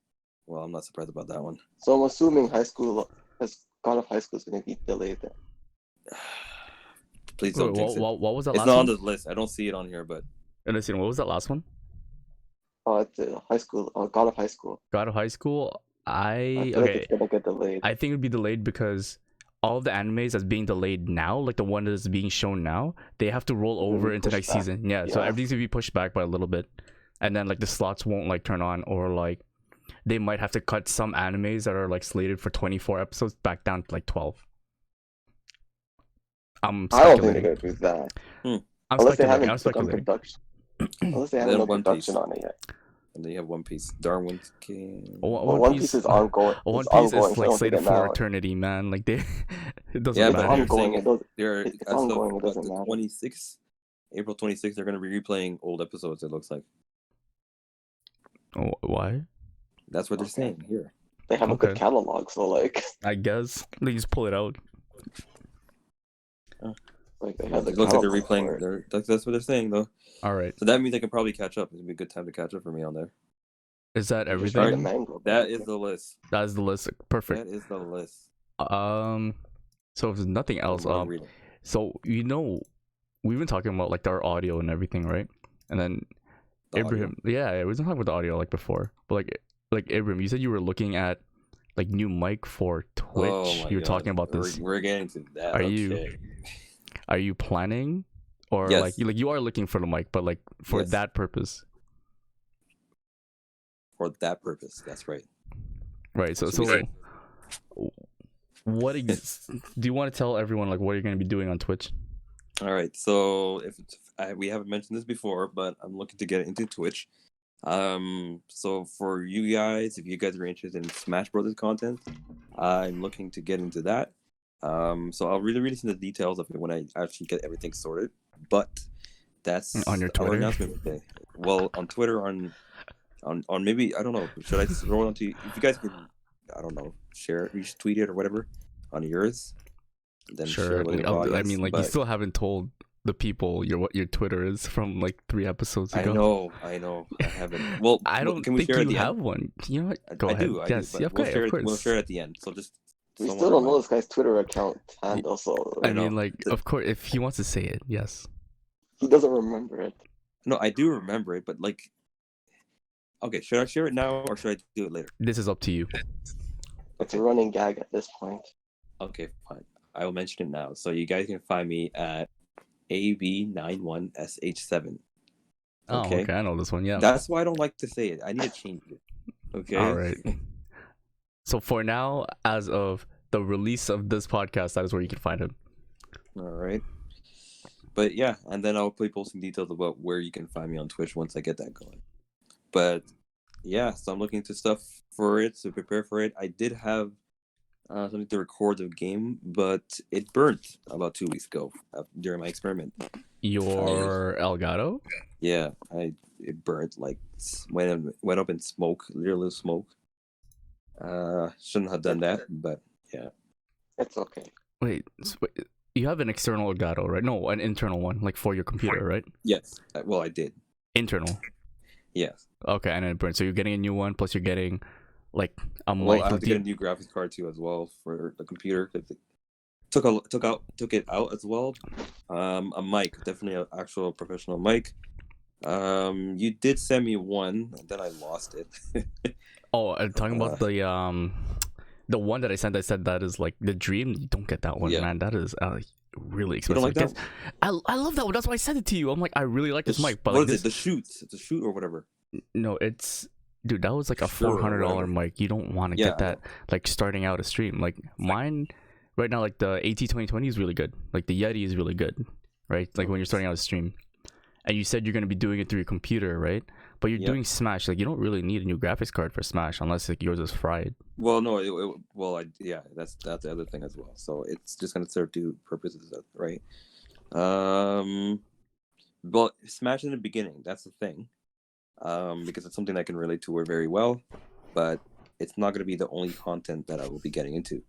Well, I'm not surprised about that one. So I'm assuming God of High School is going to be delayed then. Please Wait, don't jinx it. what was that It's last not one? on the list. I don't see it on here, but Listen, what was that last one? It's high school. God of High School. God of High School. I feel like it's gonna get delayed. I think it'd be delayed because all of the animes that's being delayed now, like the one that's being shown now, they have to roll over be into pushed next back. season. Yeah, so Yeah. everything's gonna be pushed back by a little bit, and then like the slots won't like turn on, or like they might have to cut some animes that are like slated for 24 episodes back down to like 12. I'm I don't think speculating. they're gonna do that. I'm Unless they speculating. I'm haven't begun speculating. production. Unless they Then haven't no One production Piece. on it yet. and then you have One Piece. Darwin's King. Well, Well, One Piece is ongoing. One It's Piece ongoing, is so I like don't think slated it for matters. eternity, man. Like they, it doesn't Yeah, It's but matter. they're saying ongoing. It doesn't. They're It's as of ongoing, it doesn't the matter. 26th, April 26th. They're gonna be replaying old episodes. It looks like Oh, why? that's what they're Okay. saying here. They have a Okay. good catalog, so like I guess they just pull it out. they have the It looks like they're catalog for replaying. it. That's what they're saying though. All right, So that means I can probably catch up. It's gonna be a good time to catch up for me on there. is that Just read the everything? manga, That bro. is the list. That is the list. Perfect. That is the list. So if there's nothing else, I'm reading. so we've been talking about like our audio and everything, right? And then The Abraham, yeah, we was talking about the audio like before, but like Abraham, you said you were looking at like new mic for Twitch. Oh my You were God. talking about this. We're getting to that. Are okay. you- Are you planning, or Yes. like you are looking for the mic, but like for Yes. that purpose, For that purpose? That's right. right? So So we what do you want to tell everyone like what you're going to be doing on Twitch? All right. So we haven't mentioned this before, but I'm looking to get into Twitch. So for you guys, if you guys are interested in Smash Brothers content, I'm looking to get into that. So I'll really see the details of it when I actually get everything sorted. But that's on your our Twitter. announcement today. Well, on Twitter, on maybe I don't know. Should I throw it onto if you guys can? I don't know. Share it, retweet it or whatever on yours. Then share Sure. it with the I audience, mean, like you but- still haven't told the people what your Twitter is from like 3 episodes ago. I know. I haven't. Well, I don't can we think share at you the have end? one. You know what? Go I ahead. do. Yes. But Yeah, we'll share of it. course. We'll share it at the end. So just. We someone still don't know remind- this guy's Twitter account handle, so I I know. mean, like, of course, if he wants to say it, yes. he doesn't remember it. No, I do remember it, but like. Okay, should I share it now or should I do it later? This is up to you. It's a running gag at this point. Okay, fine. I will mention it now. So you guys can find me at AB91SH7. Oh, Okay. okay. I know this one. Yeah. That's why I don't like to say it. I need to change it. Okay. All right. So for now, as of the release of this podcast, that is where you can find him. All right. But yeah, and then I'll be posting details about where you can find me on Twitch once I get that going. But yeah, so I'm looking into stuff for it to prepare for it. I did have something to record the game, but it burnt about 2 weeks ago during my experiment. Your Elgato? Yeah, it burnt like went up in smoke, literally smoke. Shouldn't have done that, but yeah. It's okay. Wait, you have an external Elgato, right? No, an internal one, like for your computer, right? Yes. Well, I did. Internal. Yes. Okay, and then it burned. So you're getting a new one, plus you're getting like a mic. Well, I have to get a new graphics card too as well for the computer because it took it out as well. A mic, definitely an actual professional mic. You did send me one, and then I lost it. Oh, talking about the one that I sent. I said that is like the dream. You don't get that one, Yeah. man. That is really You expensive. don't like that? I love that one. That's why I sent it to you. I'm like, I really like this mic, but what like is it? The shoot? It's a shoot or whatever. No, it's dude. That was like a Sure, $400 whatever. mic. You don't want to Yeah, get that like starting out a stream. Like mine right now, like the AT2020 is really good. Like the Yeti is really good, right? Like when you're starting out a stream. And you said you're gonna be doing it through your computer, right? But you're Yeah. doing Smash. Like you don't really need a new graphics card for Smash unless like yours is fried. Well, no. That's the other thing as well. So it's just gonna serve two purposes, right? Well, Smash in the beginning. That's the thing. Because it's something I can relate to very well, but it's not gonna be the only content that I will be getting into,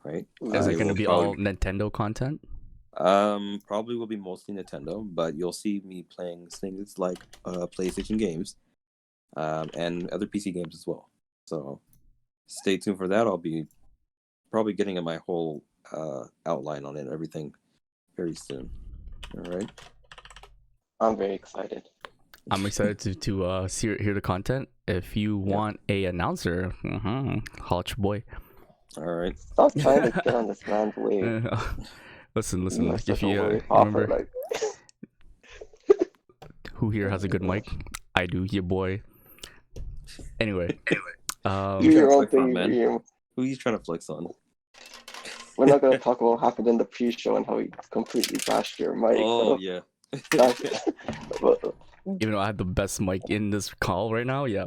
right? Is I it gonna will be probably- all Nintendo content? Probably will be mostly Nintendo, but you'll see me playing things like PlayStation games, and other PC games as well. So stay tuned for that. I'll be probably getting my whole outline on it and everything very soon. All right. I'm very excited. I'm excited to hear the content. If you want a announcer, holla at your boy. All right. Stop trying to get on this man's wave. Listen. You're If such a you wave hopper, remember like, who here has a good mic, I do. Your boy. Anyway, do your own flex on, thing. man. Ian. Who are you trying to flex on? We're not gonna talk about what happened in the pre-show and how he completely bashed your mic. Oh yeah. But even though I have the best mic in this call right now, yeah.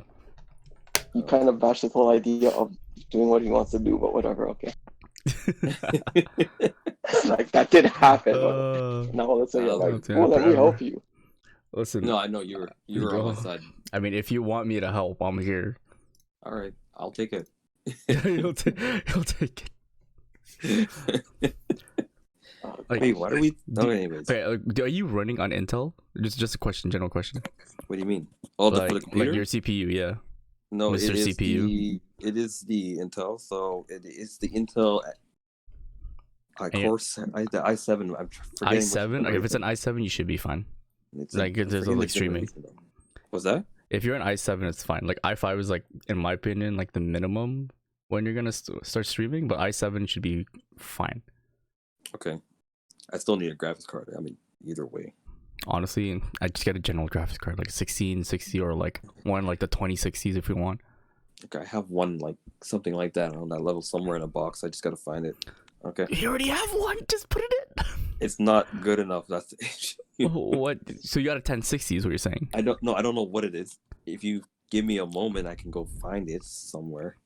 he kind of bashed his whole idea of doing what he wants to do, but whatever. Okay, like that did happen. But now all of a sudden you're like, okay, "Oh, let me whatever. help you." Listen, No, I know you were on my side. I mean, if you want me to help, I'm here. All right, I'll take it. He'll take it. Like, Wait, why do we? No, anyways. okay, are you running on Intel? Just a question, general question. What do you mean? Oh, for the Like computer? your CPU, yeah. No, Mr. CPU? It is the Intel. So it is the Intel. And The i7. I'm forgetting. i7. Okay, if it's an i7, you should be fine. It's like, I'm there's, forgetting like, the streaming. generation, though. What's that? If you're an i7, it's fine. Like i5 is like, in my opinion, like the minimum when you're gonna start streaming. But i7 should be fine. Okay, I still need a graphics card. I mean, either way. Honestly, I just get a general graphics card, like a 1660 or like one like the 2060s if you want. Okay, I have one like something like that on that level somewhere in a box. I just gotta find it. Okay. You already have one. Just put it in. It's not good enough. That's the issue. What? So you got a 1060 is what you're saying? I don't know. I don't know what it is. If you give me a moment, I can go find it somewhere.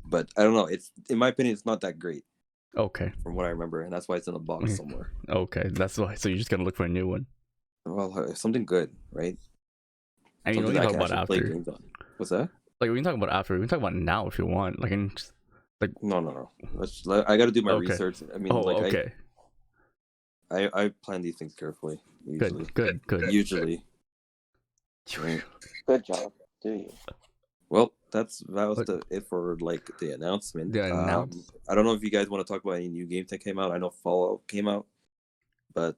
But I don't know. It's in my opinion, it's not that great Okay. from what I remember, and that's why it's in a box somewhere. Okay. That's why. So you're just gonna look for a new one. Well, something good, right? And you know we Something can I talk can about actually play after. games on. What's that? Like we can talk about after. We can talk about now if you want. Like, No. I got to do my Okay. research. I mean, oh, like okay. I plan these things carefully. Usually. Good. Usually. Right. Good job. Do you? Well, that was What? it for like the announcement. The I don't know if you guys want to talk about any new games that came out. I know Fallout came out, but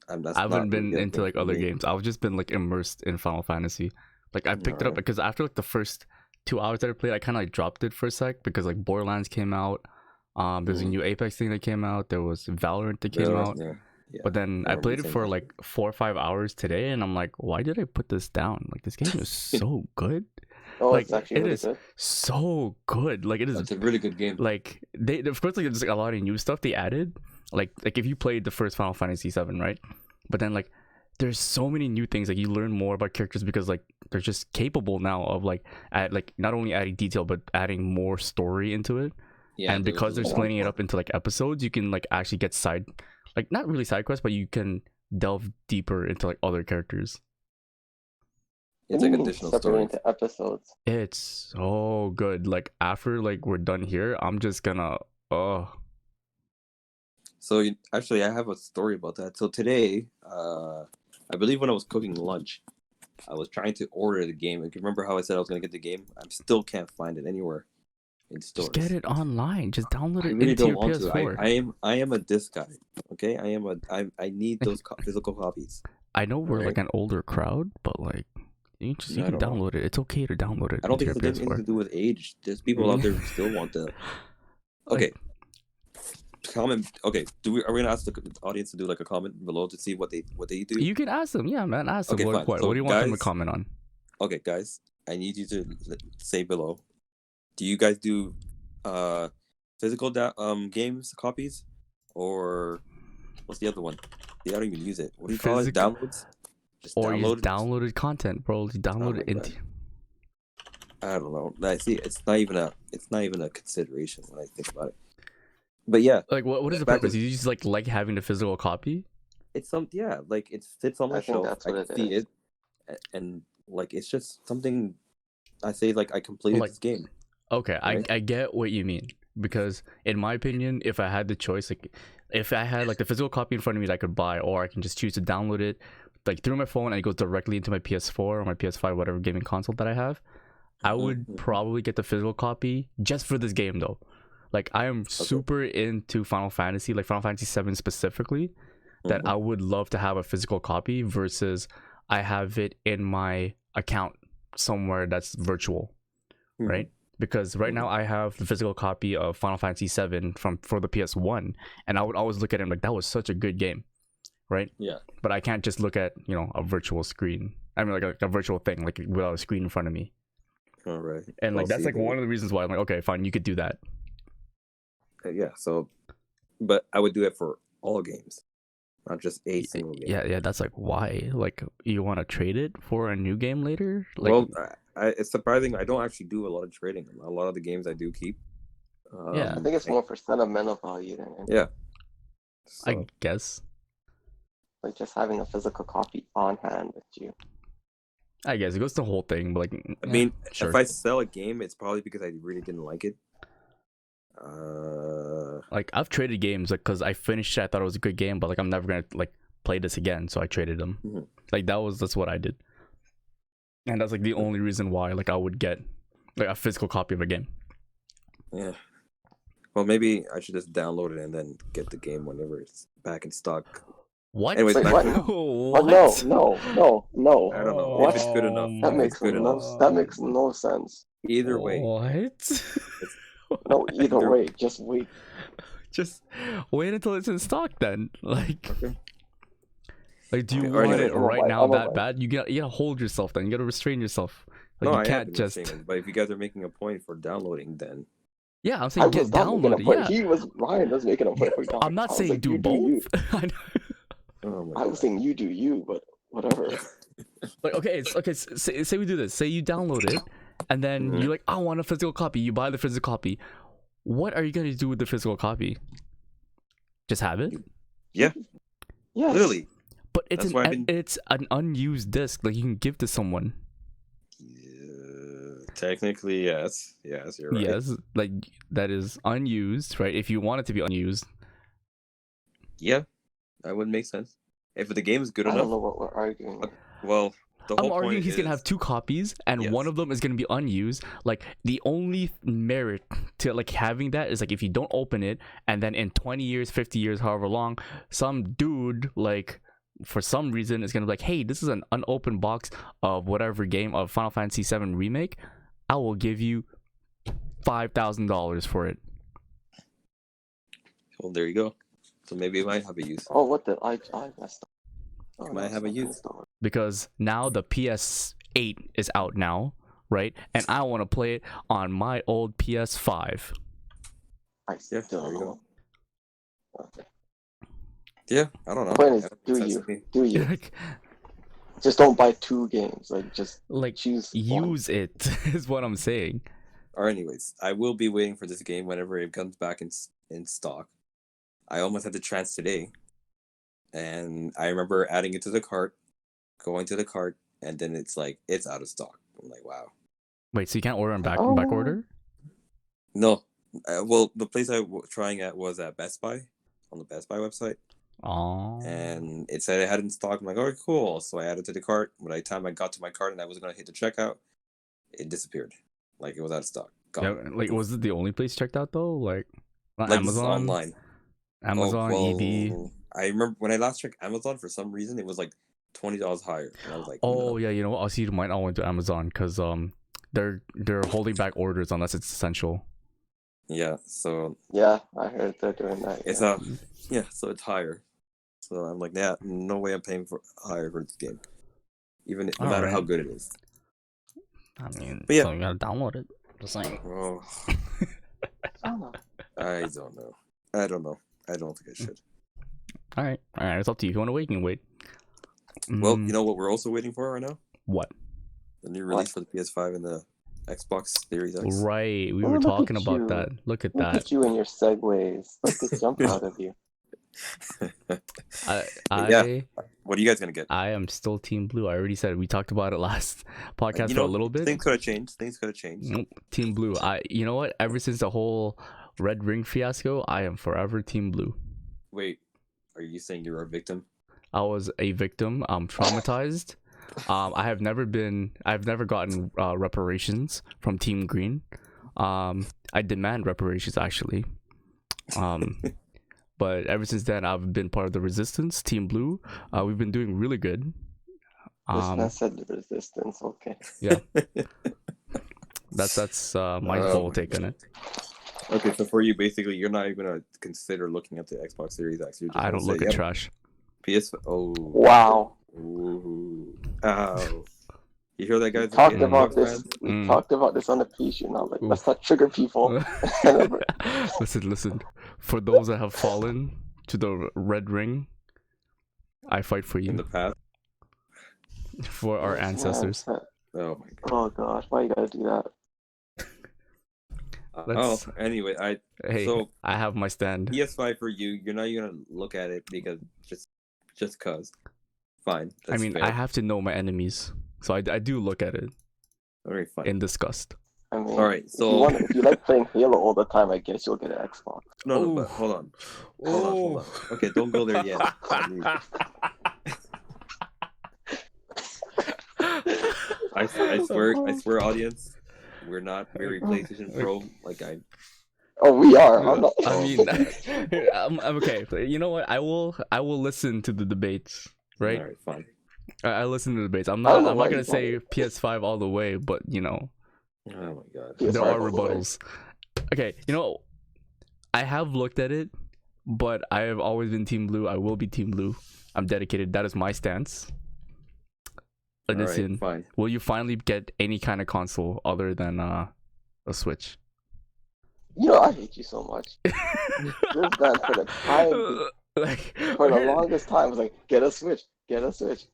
I haven't been really into like for other me. games. I've just been like immersed in Final Fantasy. Like I picked it up Alright. because after like the first 2 hours that I played, I kind of like dropped it for a sec because like Borderlands came out. There's a new Apex thing that came out. There was Valorant that came out. Yeah. But then I I remember played it saying for that. like 4 or 5 hours today, and I'm like, why did I put this down? Like this game is so good, Oh, Like, it's actually it really is good. so good. Like it is It's a really good game. like they of course like there's like a lot of new stuff they added. Like if you played the first Final Fantasy 7, right? But then like there's so many new things. Like you learn more about characters because like they're just capable now of like not only adding detail but adding more story into it. Yeah, And because they're splitting it up into like episodes, you can like actually get not really side quests, but you can delve deeper into like other characters. it's What do like you mean additional separate story. into episodes? It's so good. Like after like we're done here, I'm just gonna So actually, I have a story about that. So today, I believe when I was cooking lunch, I was trying to order the game. Like, remember how I said I was gonna get the game? I still can't find it anywhere in stores. just get it online. Just download I it really into don't your want PS4. to. I am a disc guy. Okay, I need those physical copies. I know we're Right. like an older crowd, but like you I can don't know. download it. It's okay to download it I don't into think your it's anything to PS4. do with age. There's people out there who still want the. Okay. Comment. Okay. Are we gonna ask the audience to do like a comment below to see what they do? You can ask them, yeah, man. Ask them. Okay, What fine. do you want them to Guys- comment on? Okay, guys. I need you to say below. Do you guys do physical games copies, or what's the other one? I don't even use it. What do you call it? Downloads. Just Or you download just downloaded content, bro. You download my it into. I don't know. I see. It's not even a consideration when I think about it. But yeah, Like what is the Back purpose? to- You just like having the physical copy? it's like it sits on my I think shelf. that's I what can it see is. it, and like it's just something. I say like I completed Like- this game. Okay, Right? I get what you mean, because in my opinion, if I had the choice, like if I had like the physical copy in front of me that I could buy, or I can just choose to download it like through my phone and it goes directly into my PS4 or my PS5, whatever gaming console that I have, I would Mhm. probably get the physical copy just for this game though. Like I am super into Final Fantasy, like Final Fantasy 7 specifically, that Mhm. I would love to have a physical copy versus I have it in my account somewhere that's virtual, Mhm. right? Because right now I have the physical copy of Final Fantasy 7 for the PS1, and I would always look at it like that was such a good game, right? Yeah. But I can't just look at a virtual screen. I mean like a virtual thing, like without a screen in front of me. All right. And like Well, that's see, like one of the reasons why I'm like, okay, fine, you could do that. Yeah. So, but I would do it for all games, not just a single game. Yeah, that's like why? Like you want to trade it for a new game later? Like, Well, it's surprising. I don't actually do a lot of trading. A lot of the games I do keep. Yeah. I think it's more for sentimental value than Yeah. So, I guess. like just having a physical copy on hand with you. I guess it goes the whole thing, but like I mean, sure. if I sell a game, it's probably because I really didn't like it. Like I've traded games like because I finished it, I thought it was a good game, but like I'm never gonna like play this again, so I traded them. Mhm. Like that's what I did, and that's like the only reason why like I would get like a physical copy of a game. Yeah. Well, maybe I should just download it and then get the game whenever it's back in stock. What? Anyways, Wait, back what? to- Oh no! I don't know What? if it's good enough. Oh That If my it's good enough. that makes no sense. Either way, What? No, either Either- way, just wait. Just wait until it's in stock then. Like, Okay. like do you Okay, want alright, it I'm right alright, now I'm that alright. bad? You gotta hold yourself then. You gotta restrain yourself Like No, you I have can't been just. saying it, but if you guys are making a point for downloading, then Yeah, I'm I saying get was not making a downloaded. point. Yeah, Ryan was making a point for I'm downloading. not I was saying like, do you do you. both. I know. oh my I was god. saying you do you, but whatever. Like okay, say we do this. Say you download it, and then Mhm. you're like, I want a physical copy. You buy the physical copy. What are you gonna do with the physical copy? Just have it? Yeah, Yes. literally. But it's That's why I've been. it's an unused disc. Like you can give to someone. Technically, yes. Yes, you're right. Yes, like that is unused, right? If you want it to be unused. Yeah, that would make sense. If the game is good I don't enough, know what we're arguing. well, the I'm whole arguing point he's gonna is- have 2 copies, and Yes. one of them is gonna be unused. Like the only merit to like having that is like if you don't open it, and then in 20 years, 50 years, however long, some dude like for some reason is gonna be like, hey, this is an unopened box of whatever game of Final Fantasy VII Remake. I will give you $5,000 for it. Well, there you go. So maybe it might have a use. Oh, what the? I messed up. Oh, Might have a use. Because now the PS8 is out now, right? And I want to play it on my old PS5. I still Yeah, there don't you know. go. Okay. Yeah, I don't know. The point is, That makes do sense you? to me. Do you? Just don't buy 2 games. Like, just Like choose one. use it is what I'm saying. Or anyways, I will be waiting for this game whenever it comes back in stock. I almost had the chance today, and I remember adding it to the cart, going to the cart, and then it's like it's out of stock. I'm like, wow. Wait, so you can't order on back Oh. order? No, well, the place I was trying at was at Best Buy on the Best Buy website, Oh. and it said it had it in stock. I'm like, oh, cool. So I added to the cart. By the time I got to my cart and I was gonna hit the checkout, it disappeared. Like it was out of stock. Gone. Yeah, like was it the only place checked out though? Like not Like this is Amazon, online. Amazon, EB. I remember when I last checked Amazon, for some reason it was like $20 higher, and I was like, Oh no. yeah, you know what? I'll see. Might not went to Amazon because they're holding back orders unless it's essential. Yeah. So Yeah, I heard they're doing that. it's yeah. so it's higher. So I'm like, yeah, no way I'm paying for higher for this game, even no matter how Alright. good it is. I mean, But yeah. so you gotta download it. Just saying. Oh, I don't know. I don't know. I don't know. I don't think I should. All right, it's up to you. If you want to wait, you can wait. Well, you know what we're also waiting for right now? What? The new release for the PS5 and the Xbox Series X. Right, we Oh, were look at talking about you. that. Look at Look that. at you and your segues. Let this jump out of you. I What are you guys gonna get? I am still Team Blue. I already said we talked about it last podcast You for know, a little bit. Things could have changed. Things could have changed. Nope, Team Blue. You know what? Ever since the whole Red Ring fiasco, I am forever Team Blue. Wait, are you saying you're a victim? I was a victim. I'm traumatized. I've never gotten reparations from Team Green. I demand reparations actually. But ever since then, I've been part of the resistance, Team Blue. We've been doing really good. This man said the resistance. Okay. Yeah, that's my Oh whole my take on God. it. Okay, so for you, basically, you're not even gonna consider looking at the Xbox Series X. You're just I gonna don't look say, at yep, trash. PS. Oh. Wow. Ooh. Ow. You hear that, guys? Talked Getting about Xbox this. fans? We talked about this on the piece. You know, like Ooh. let's not trigger people. Listen. For those that have fallen to the Red Ring, I fight for In you. the past. For our This man ancestors. said- Oh my God. Oh gosh, why you gotta do that? Let's- Anyway, Hey, so I have my stand. PS5 for you. You're not even gonna look at it because just cause. Fine. I That's mean, fair. I have to know my enemies, so I do look at it Alright, fine. in disgust. I mean, All right, if so- you like playing Halo all the time, I guess you'll get an Xbox. No, Oh. but hold on. Hold on. Okay, don't go there yet. I swear, audience, we're not very PlayStation Pro. Like Oh, we are. I'm not. I mean, I'm okay. You know what? I will listen to the debates. Right? All right, fine. I listen to the debates. I'm I don't not know why gonna you say want PS5 all the way, but you know, Oh my God. PS5 there are all the way. rebuttals. Okay, you know, I have looked at it, but I have always been Team Blue. I will be Team Blue. I'm dedicated. That is my stance. Listen, fine. will you finally get any kind of console other than a Switch? You know, I hate you so much. This man for the time, Like, for the longest time, was like, get a Switch, get a Switch.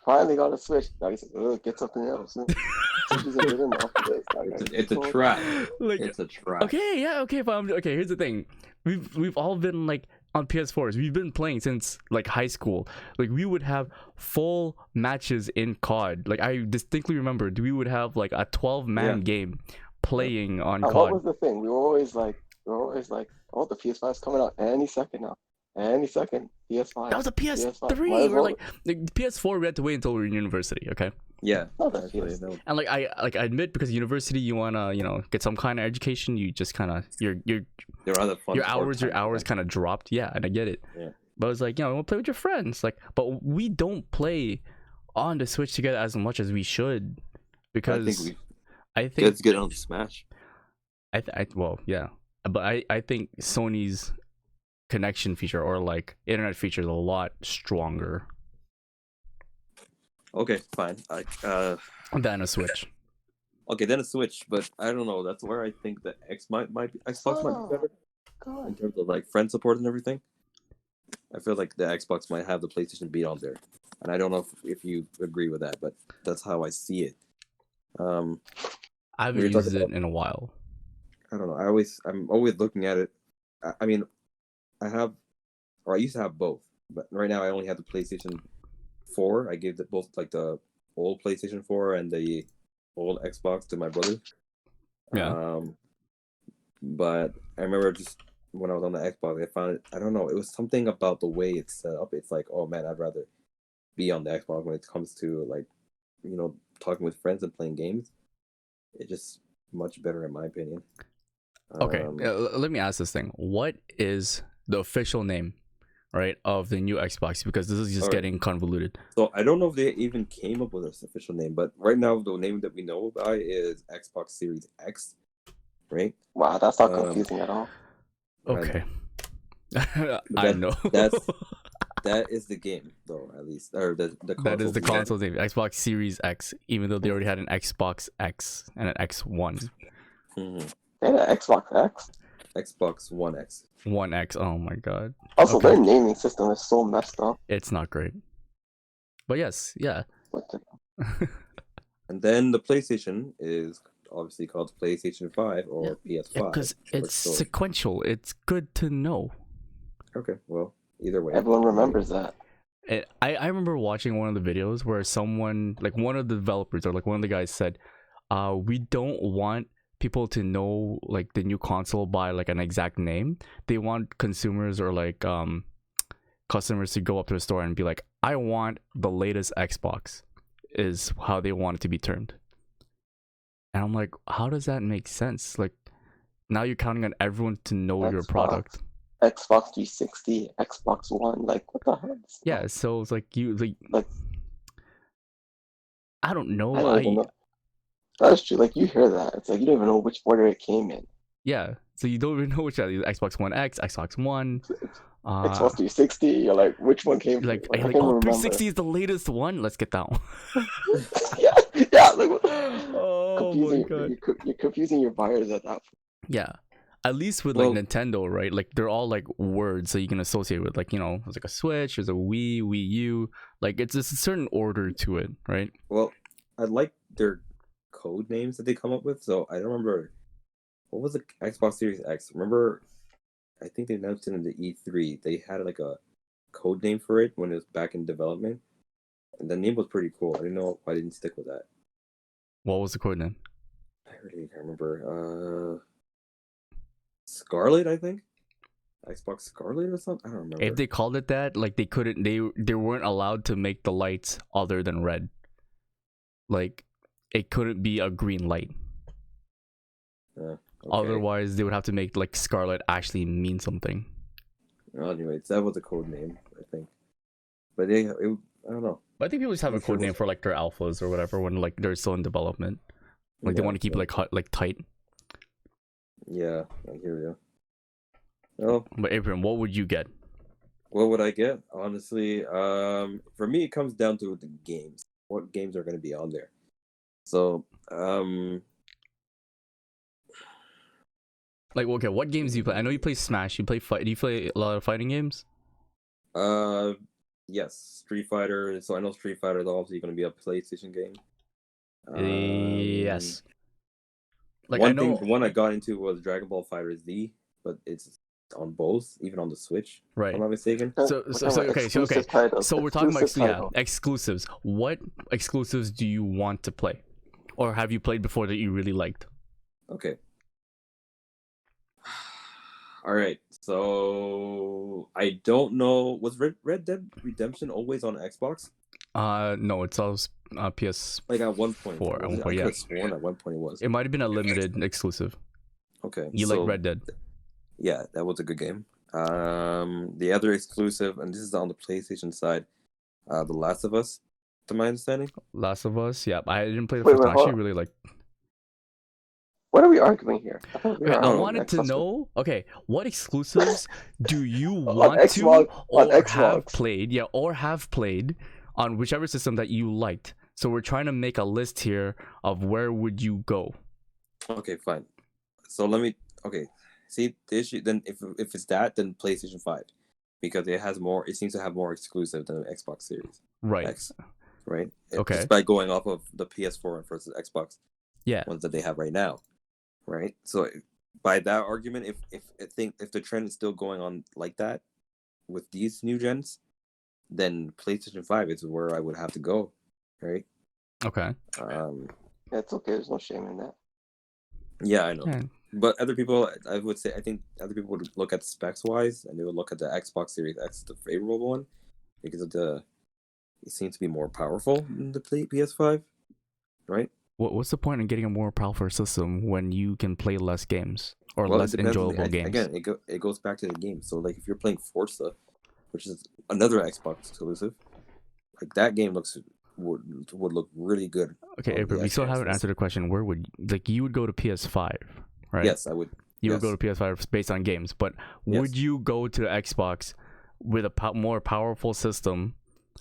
Finally got a Switch. Now he's like, get something else. Switch isn't good enough for this. It's a trap. like, It's a trap. okay, yeah, okay, fine. Okay, here's the thing. We've all been like on PS4s. We've been playing since like high school. Like we would have full matches in COD. Like I distinctly remember we would have like a 12-man game playing on COD. What was the thing? We were always like, oh, the PS5 is coming out any second now. Any second, PS5. That was a PS3. PS5. We're like the PS4. We had to wait until we were in university. Okay. Yeah. Actually, no. And like I admit, because university, you wanna get some kind of education. You just kind of your hours kind of dropped. Yeah, and I get it. Yeah. But it's like, I want to play with your friends. Like, but we don't play on the Switch together as much as we should, because I think let's get on the Smash. Well, yeah, but I think Sony's connection feature or like internet feature is a lot stronger Okay, fine. than a Switch. Okay, then a Switch, but I don't know. That's where I think the Xbox might be better in terms of like friend support and everything. I feel like the Xbox might have the PlayStation beat on there, and I don't know if you agree with that, but that's how I see it. I haven't used it in a while. I don't know. I'm always looking at it. I mean, I used to have both, but right now I only have the PlayStation 4. I gave both like the old PlayStation 4 and the old Xbox to my brother. Yeah. But I remember just when I was on the Xbox, I found it. I don't know. It was something about the way it's set up. It's like, oh man, I'd rather be on the Xbox when it comes to like, talking with friends and playing games. It's just much better in my opinion. Okay, let me ask this thing. What is the official name, right, of the new Xbox? Because this is just getting convoluted. So I don't know if they even came up with this official name, but right now the name that we know by is Xbox Series X, right? Wow, that's not confusing at all. Okay. I know. That is the game, though, at least, or the console. That is the console name, Xbox Series X, even though they already had an Xbox X and an X1. Mm-hmm. They had an Xbox X? Xbox One X. One X, oh my god. Also, their naming system is so messed up. It's not great. But yes, yeah. And then the PlayStation is obviously called PlayStation 5 or PS5. Because it's sequential. It's good to know. Okay, well, either way. Everyone remembers that. I remember watching one of the videos where someone, like one of the developers or like one of the guys said, we don't want people to know like the new console by like an exact name. They want consumers or like customers to go up to a store and be like, I want the latest Xbox, is how they want it to be termed. And I'm like, how does that make sense? Like, now you're counting on everyone to know your product. Xbox 360, Xbox One, like what the hell? Yeah, so it's like I don't know. I don't know. That's true. Like you hear that, it's like you don't even know which order it came in. Yeah, so you don't even know which Xbox One X, Xbox One, Xbox 360. You're like, which one came? Like, oh, 360 is the latest one. Let's get that one. yeah. Like, oh my god, you're confusing your buyers at that point. Yeah, at least with like Nintendo, right? Like they're all like words that you can associate with, like there's like a Switch, there's a Wii U. Like it's just a certain order to it, right? Well, I like their code names that they come up with. So I don't remember what was the Xbox Series X. Remember, I think they announced it in the E3. They had like a code name for it when it was back in development, and the name was pretty cool. I didn't know why I didn't stick with that. What was the code name? I really can't remember. Scarlet, I think. Xbox Scarlet or something. I don't remember. If they called it that, like they couldn't, they weren't allowed to make the lights other than red. Like it couldn't be a green light. Okay. Otherwise, they would have to make like Scarlet actually mean something. Well, anyways, that was a code name, I think. But I don't know. But I think people just have a code name for like their alphas or whatever when like they're still in development. Like they want to keep it like tight. Yeah, I hear you. Well, but Abraham, what would you get? What would I get? Honestly, for me, it comes down to the games. what games are going to be on there. So Like, okay, what games do you play? I know you play Smash. You play fight. Do you play a lot of fighting games? Yes, Street Fighter. So I know Street Fighter is obviously going to be a PlayStation game. Yes. Like one I know. thing, the one I got into was Dragon Ball Fighter Z, but it's on both, even on the Switch. Right. If I'm not mistaken. So we're talking about exclusives. What exclusives do you want to play, or have you played before that you really liked? Okay. All right. So I don't know. Was Red Dead Redemption always on Xbox? No, it's all PS. Like at one point. At one point, I yeah. could have sworn at one point it was. It might have been a limited exclusive. Okay. You like Red Dead? Yeah, that was a good game. The other exclusive, and this is on the PlayStation side, The Last of Us, to my understanding. Last of Us, yeah. I didn't play the first one. I actually really like. What are we arguing here? I wanted to know. Okay, what exclusives do you want to or have played? Yeah, or have played on whichever system that you liked. So we're trying to make a list here of where would you go. Okay, fine. So let me. Okay, see the issue. Then if it's that, then PlayStation 5, because it has more. It seems to have more exclusive than the Xbox Series. Right. X, right. Okay. Just by going off of the PS4 versus Xbox. Yeah. Ones that they have right now. Right. So by that argument, if the trend is still going on like that with these new gens, then PlayStation 5 is where I would have to go. Right. Okay. It's okay. There's no shame in that. Yeah, I know. Yeah. But other people, I think other people would look at specs wise, and they would look at the Xbox Series X, the favorable one, because of it seems to be more powerful than the PS5, right? What's the point in getting a more powerful system when you can play less games or less enjoyable games? Again, it goes back to the game. So like if you're playing Forza, which is another Xbox exclusive, like that game would look really good. Okay, but we still haven't answered the question. Where would you would go to PS5, right? Yes, I would. You would go to PS5 based on games, but would you go to Xbox with a more powerful system,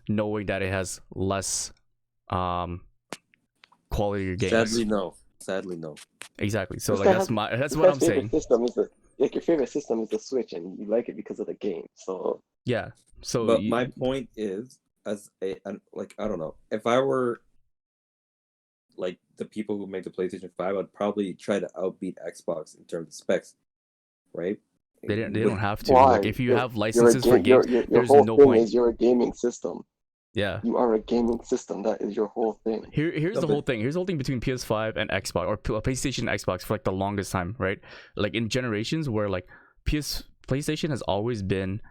knowing that it has less quality of games? Sadly no. Exactly. So like that's what I'm saying. Your favorite system is the Switch, and you like it because of the game. So yeah. So but my point is, I don't know, if I were like the people who make the PlayStation 5, I'd probably try to outbeat Xbox in terms of specs, right? They don't have to. Why? Like if you have licenses for games, there's no point. You're a gaming system. Yeah. You are a gaming system. That is your whole thing. Here's the whole thing. Here's the whole thing between PS5 and Xbox, or PlayStation and Xbox for like the longest time, right? Like in generations where like PlayStation has always been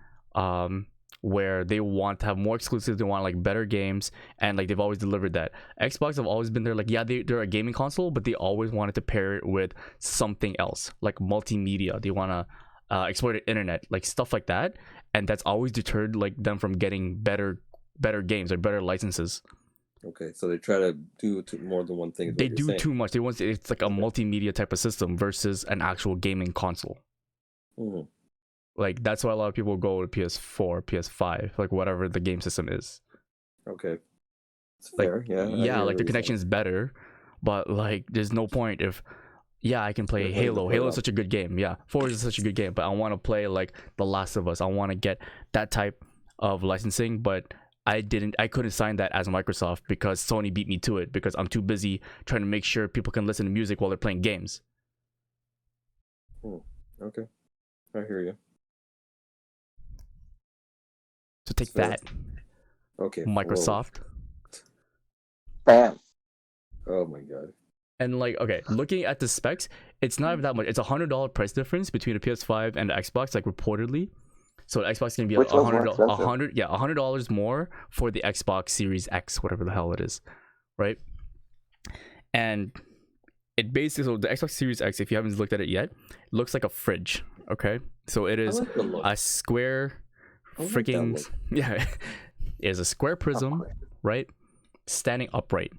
where they want to have more exclusives, they want like better games, and like they've always delivered that. Xbox have always been there, like they're a gaming console, but they always wanted to pair it with something else, like multimedia. They want to exploit the internet, like stuff like that, and that's always deterred like them from getting better games or better licenses. Okay, so they try to do more than one thing. They do too much. It's like a multimedia type of system versus an actual gaming console. Mm-hmm. Like that's why a lot of people go to PS4, PS5, like whatever the game system is. Okay, it's like, fair. Yeah. Like the connection is better, but like there's no point if I can play Halo. Halo is such a good game. Yeah, Forza is such a good game, but I want to play like The Last of Us. I want to get that type of licensing, but I couldn't sign that as Microsoft because Sony beat me to it because I'm too busy trying to make sure people can listen to music while they're playing games. Okay, I hear you. So take that. Okay. Microsoft. Bam. Oh my god. And like, okay, looking at the specs, it's not that much. It's $100 price difference between the PS5 and the Xbox, like reportedly. So the Xbox can be $100 more for the Xbox Series X, whatever the hell it is, right? And it basically, so the Xbox Series X, if you haven't looked at it yet, looks like a fridge. Okay, so it is a square, freaking it is a square prism, right? Standing upright.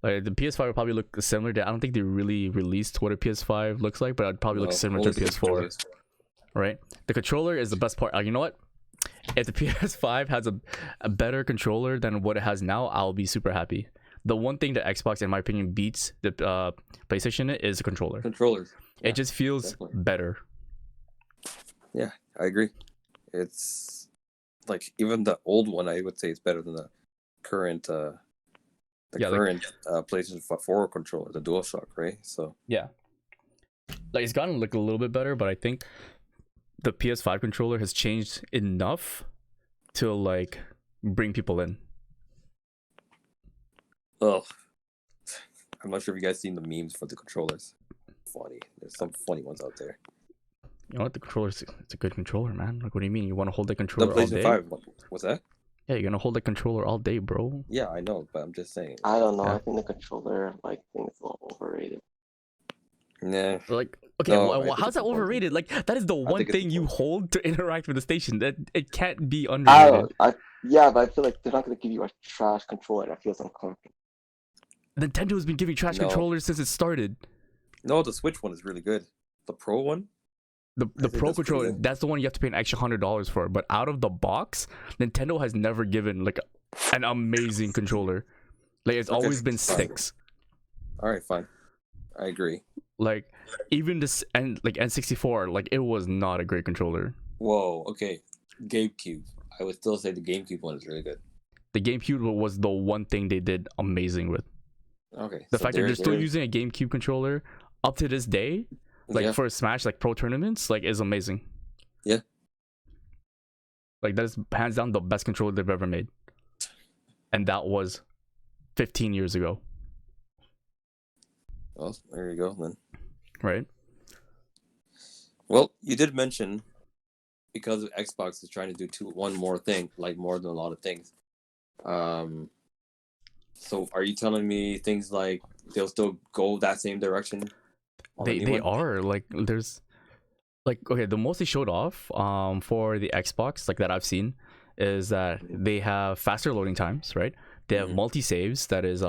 Like the PS5 would probably look similar to. I don't think they really released what a PS5 looks like, but it'd probably look similar to PS4. Right, the controller is the best part. You know what? if the PS5 has a better controller than what it has now, I'll be super happy. The one thing that Xbox, in my opinion, beats the PlayStation is the controller. Controllers. It just feels definitely. better. Yeah, I agree. It's like even the old one, I would say, is better than the current PlayStation 4 controller, the DualShock, right? So Yeah, like it's gotten like a little bit better, but I think the PS5 controller has changed enough to like bring people in. oh, I'm not sure if you guys seen the memes for the controllers. Funny. There's some funny ones out there. You know what? The controller, it's a good controller, man. Like, what do you mean? You want to hold the The controller all PlayStation day? 5, what's that? Yeah, you're gonna hold the controller all day, bro. Yeah, I know, but I'm just saying. I don't know. Yeah. I think the controller like thing is a little overrated. Nah. Like, okay, No, I think how's it's that important. overrated? Like, that is the one think it's thing you important. hold to interact with the station. That it can't be I underrated. don't. Yeah, but I feel like they're not gonna give you a trash controller that feels uncomfortable. Nintendo's been giving trash No. controllers since it started. No, the Switch one is really good. The Pro one? The think Pro that's pretty controller, good. that's the one you have to pay an extra $100 for. But out of the box, Nintendo has never given like an amazing controller. Like, it's Okay, always been fine. sticks. Alright, fine. I agree. Like, even this N64, like, it was not a great controller. Whoa, okay. GameCube. I would still say the GameCube one is really good. The GameCube was the one thing they did amazing with. Okay. The so fact that there- they're still there- using a GameCube controller up to this day, like yeah. for Smash, like pro tournaments, like is amazing. Yeah. Like, that is hands down the best controller they've ever made. And that was 15 years ago, Well, there you go then. right? Well, you did mention because Xbox is trying to do one more thing, like more than a lot of things. So are you telling me things like they'll still go that same direction? on the They new one? are like, there's like, okay, the most they showed off for the Xbox, like that I've seen, is that they have faster loading times, right? They have Mhm. multi-saves that is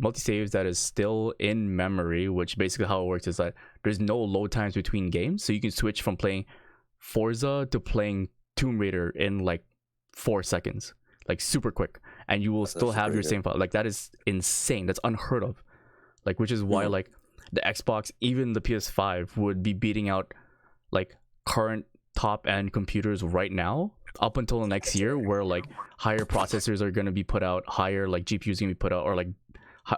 multi-saves that is still in memory, which basically how it works is that there's no load times between games, so you can switch from playing Forza to playing Tomb Raider in like 4 seconds, like super quick, and you will That's still actually have your pretty same file. Like, that is insane. That's unheard of. Like, which is why Mhm. like the Xbox, even the PS5 would be beating out like current top end computers right now up until the next year, where like higher processors are going to be put out, higher like GPUs going to be put out, or like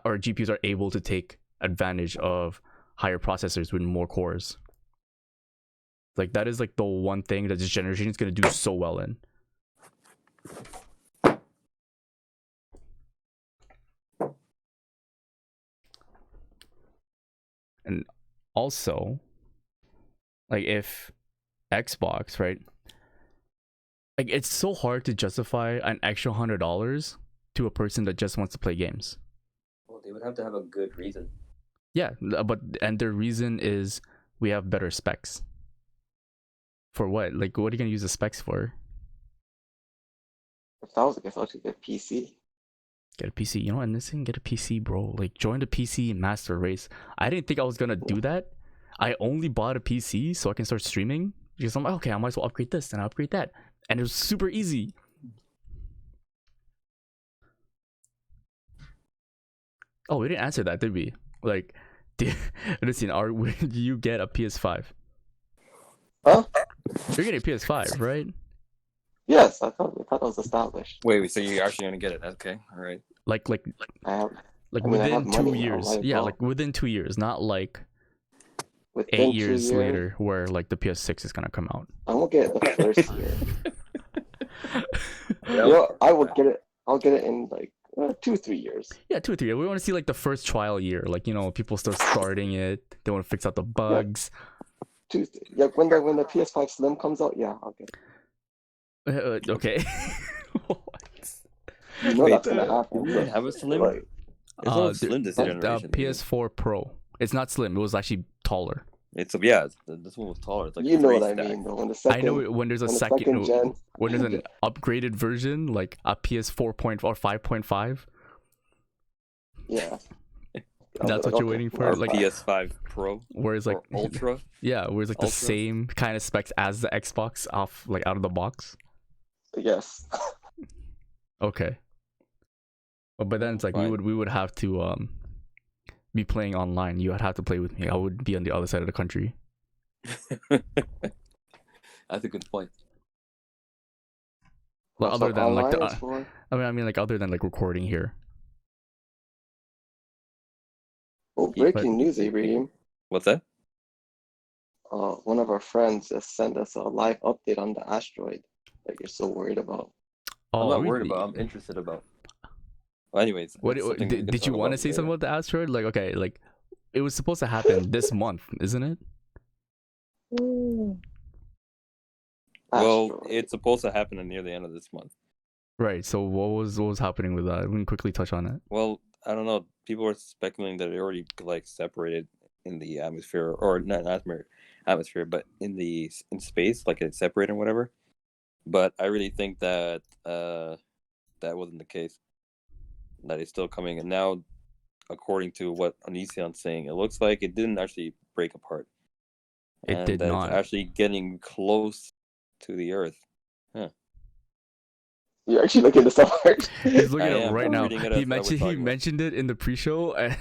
or GPUs are able to take advantage of higher processors with more cores. Like, that is like the one thing that this generation is going to do so well in. And also, like, if Xbox, right, like, it's so hard to justify an extra $100 to a person that just wants to play games. Well, they would have to have a good reason. Yeah, but and their reason is we have better specs. For what? Like, what are you gonna use the specs for? If that was the case, I'll just get PC. Get a PC, you know, and this thing, get a PC, bro. Like, join the PC master race. I didn't think I was gonna do that. I only bought a PC so I can start streaming, because I'm like, okay, I might as well upgrade this and upgrade that, and it was super easy. Oh, we didn't answer that, did we? Like, listen, would you get a PS5? Huh? You're getting a PS5, right? Yes, I thought that was established. Wait, so you're actually gonna get it? Okay, all right. Like I have like I mean, I within have 2 money, I years. might as Yeah, well. like within 2 years, not like within 8 2 years later, where like the PS6 is gonna come out. I won't get it the first year. Yeah. You know, I would get it. I'll get it in like 2-3 years. Yeah, 2 or 3 years. We want to see like the first trial year, like, you know, people start starting it. They want to fix out the bugs. Yeah, when the PS5 Slim comes out, yeah, I'll get it. Okay. You know Wait, that's gonna happen. we didn't have a Slim? Like, It's not Slim this the generation. PS4 Pro. It's not slim. It was actually taller. This one was taller. It's like you know three what I stack. mean, though. When the I second, know when there's a when the second, gen, when there's an upgraded version, like a PS4 point or 5.5. yeah. That's what you're waiting for? Or Like, PS5 Pro where it's like or Ultra. yeah, where it's like the Ultra? same kind of specs as the Xbox off like out of the box. Yes. Okay. But then it's like Fine. we would have to be playing online. You would have to play with me. I would be on the other side of the country. That's a good point. Like, So other than like online the, is for I mean like other than like recording here. breaking news, Ibrahim. What's that? One of our friends just sent us a live update on the asteroid that you're so worried about. Oh, I'm not worried really? about. I'm interested about. Well, anyways, What that's something we can did you talk want to about say something later. about the asteroid? Like, okay, like it was supposed to happen this month, isn't it? Well, Asteroid. it's supposed to happen near the end of this month. Right. So what was happening with that? We can quickly touch on it. Well, I don't know. People are speculating that it already like separated in the atmosphere, or not atmosphere, but in space, like it's separated or whatever. But I really think that that wasn't the case. That it's still coming, and now, according to what Onision's saying, it looks like it didn't actually break apart, It and did that not. it's actually getting close to the Earth. You're actually looking this up. He's looking I it up am. right I'm now. reading it He as I was mentioned talking. it in the pre-show, and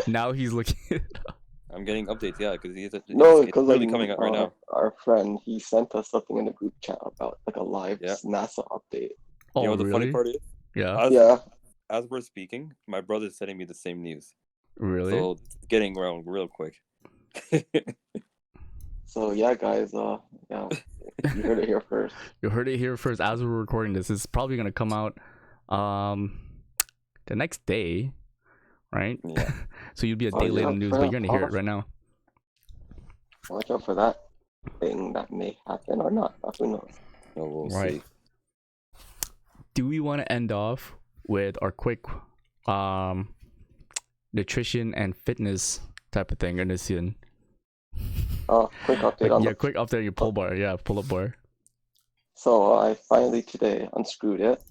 now he's looking it up. I'm getting updates, yeah, because No, it's because really like coming out right now. our friend, he sent us something in the group chat about like a live Yeah. NASA update. Oh, You know what the funny really? part is? Yeah. Yeah. As we're speaking, my brother's sending me the same news. Really? So it's getting around real quick. So yeah, guys, yeah, you heard it here first. You heard it here first. As we're recording this, it's probably gonna come out, the next day, right? Yeah. So you'll be a Oh, day late yeah, in the news, fair but you're gonna hear it enough. right now. Watch out for that thing that may happen or not. Who knows? No, we'll Right. see. Do we want to end off with our quick nutrition and fitness type of thing in this season? Oh, quick update Like, on yeah, the. quick update on your pull bar. Yeah, pull up bar. So I finally today unscrewed it.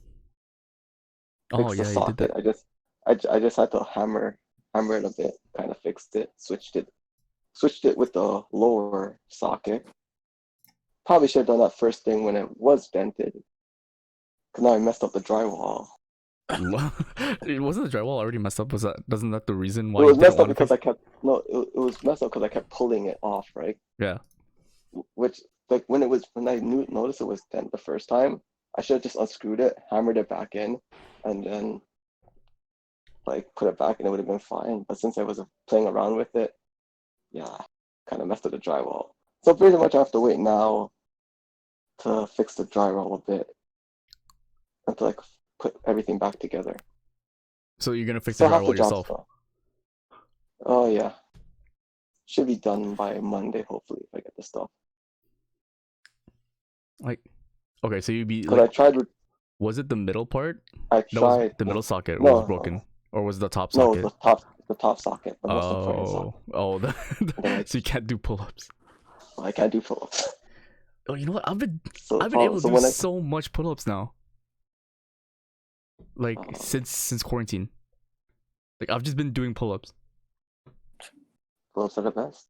Oh Fixed the yeah, you did socket. that. I just had to hammer it a bit. Kind of fixed it. Switched it with the lower socket. Probably should have done that first thing when it was dented. Cause now I messed up the drywall. It wasn't the drywall already messed up? Wasn't that the reason It why you was didn't messed up want to because fix? it was messed up because I kept pulling it off, right? Yeah. Which like when I noticed it was dent the first time, I should have just unscrewed it, hammered it back in, and then like put it back and it would have been fine. But since I was playing around with it, yeah, kind of messed up the drywall. So pretty much I have to wait now to fix the drywall a bit and to like put everything back together. So you're gonna fix Still the have the drywall job yourself? still. Oh yeah. Should be done by Monday, hopefully, if I get the stuff. Like, okay, so you'd be Because like, I tried with was it the middle part I that was tried the middle socket no, was broken, or was the top no, socket? the top socket, the most important socket. Oh, Then so you can't do pull-ups. I can't do pull-ups. Oh, you know what? I've been So able to do when I so much pull-ups now. Like Uh, since quarantine. Like I've just been doing pull-ups. pull-ups are the best.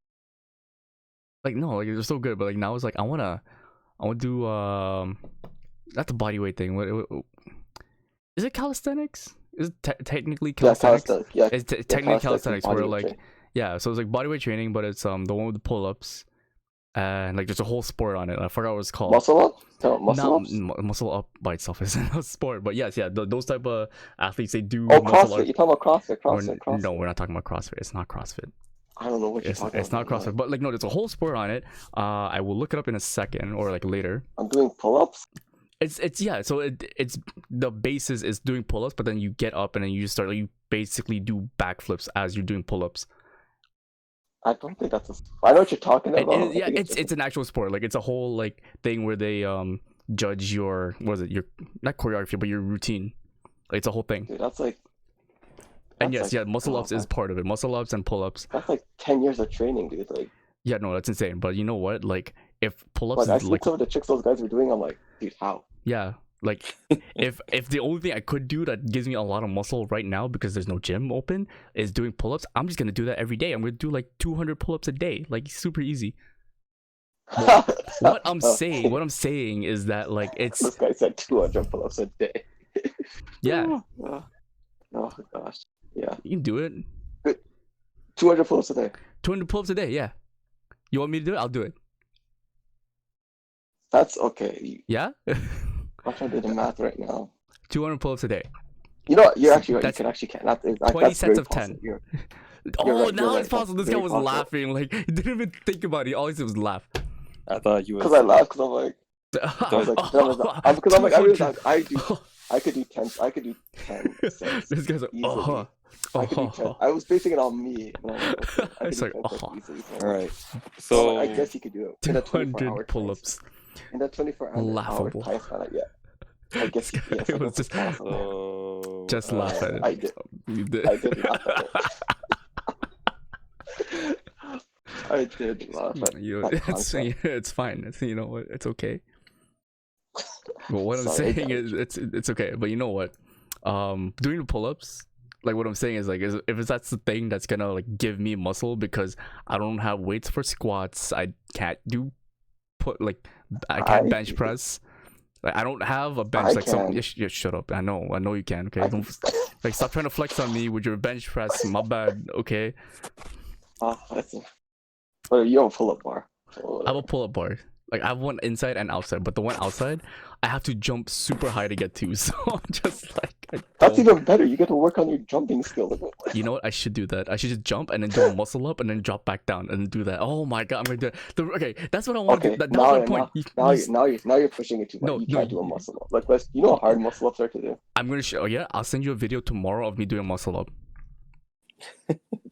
Like no, like they're so good, but like now it's like I wanna do not the body weight thing. What is it, calisthenics? Is it technically Yeah, calisthenics? calisthenics. Yeah, It's yeah, technically calisthenics calisthenics is body where weight like training. yeah, so it's like bodyweight training, but it's the one with the pull-ups and like there's a whole sport on it. I forgot what it's called. Muscle up? No, muscle Not ups? muscle up by itself isn't a sport, but yes, yeah, those type of athletes, they do Oh, muscle CrossFit. up. You're talking about CrossFit, Or, CrossFit. no, we're not talking about CrossFit. It's not CrossFit. I don't know what you're talking It's not about. CrossFit, but like no, there's a whole sport on it. I will look it up in a second or like later. I'm doing pull-ups. It's yeah, so it's the basis is doing pull-ups, but then you get up and then you just start like you basically do backflips as you're doing pull-ups. I don't think that's I know what you're talking about. Yeah, I think it's an actual sport. Like it's a whole like thing where they judge your your not choreography but your routine. Like, it's a whole thing. Dude, that's like. And that's yes, like, yeah, muscle ups is part of it. Muscle ups and pull-ups. That's like 10 years of training, dude. Like, Yeah, no, that's insane. But you know what? Like if pull-ups like I is see like some of the tricks those guys were doing. I'm like, dude, how? yeah, Like, if the only thing I could do that gives me a lot of muscle right now because there's no gym open is doing pull-ups, I'm just gonna do that every day. I'm gonna do like 200 pull-ups a day, like super easy. What I'm saying is that like This it's guy said 200 pull-ups a day. yeah, Oh gosh. Yeah. you can do it. 200 pull-ups a day. 200 pull-ups a day, yeah. You want me to do it? I'll do it. That's okay. Yeah. I'm trying to do the math right now. 200 pull-ups a day. You know what? You're actually right. You That's can actually can. That's 20 sets very of possible. 10. You're Oh, right, now you're it's right. possible. This That's guy very was possible. laughing. Like, he didn't even think about it. All he did was laugh. I thought you Because was. I laughed because I'm like, I realized I could do 10. I could do 10 sets. This guy's like, easily. I could do 10. I was basing it on me. And I'm like, okay, I could It's do like, 10 sets easily. All right. So So I guess you could do it in a 24-hour 200 pull-ups. In that 24-hour Laughable. time span, yeah. I guess This guy yes, I was guess it's just- possible. Just laugh at it. I did. You did. I did laugh at it. I did laugh at You, that it's, concept. it's fine. It's, you know what? It's okay. But what I'm Sorry, saying guys. is, it's okay. But you know what? Doing the pull-ups, like what I'm saying is like, if that's the thing that's gonna like give me muscle because I don't have weights for squats, I can't I can't bench press. Like I don't have a bench. I Like some, can. yeah, shut up. I know you can. Okay, I don't like stop trying to flex on me with your bench press. My bad. Okay, But you have a pull-up bar. I have a pull-up bar. Like I have one inside and outside, but the one outside, I have to jump super high to get to. So I'm just like, That's even better. You get to work on your jumping skill. you know what? I should do that. I should just jump and then do a muscle up and then drop back down and do that. Oh my god, I'm gonna do it. Okay, that's what I want to Okay, do. That was my point. now you're pushing it too much. No, You no. can't do a muscle up. Like, you know how hard muscle ups are to do? I'm gonna show. Yeah, I'll send you a video tomorrow of me doing a muscle up.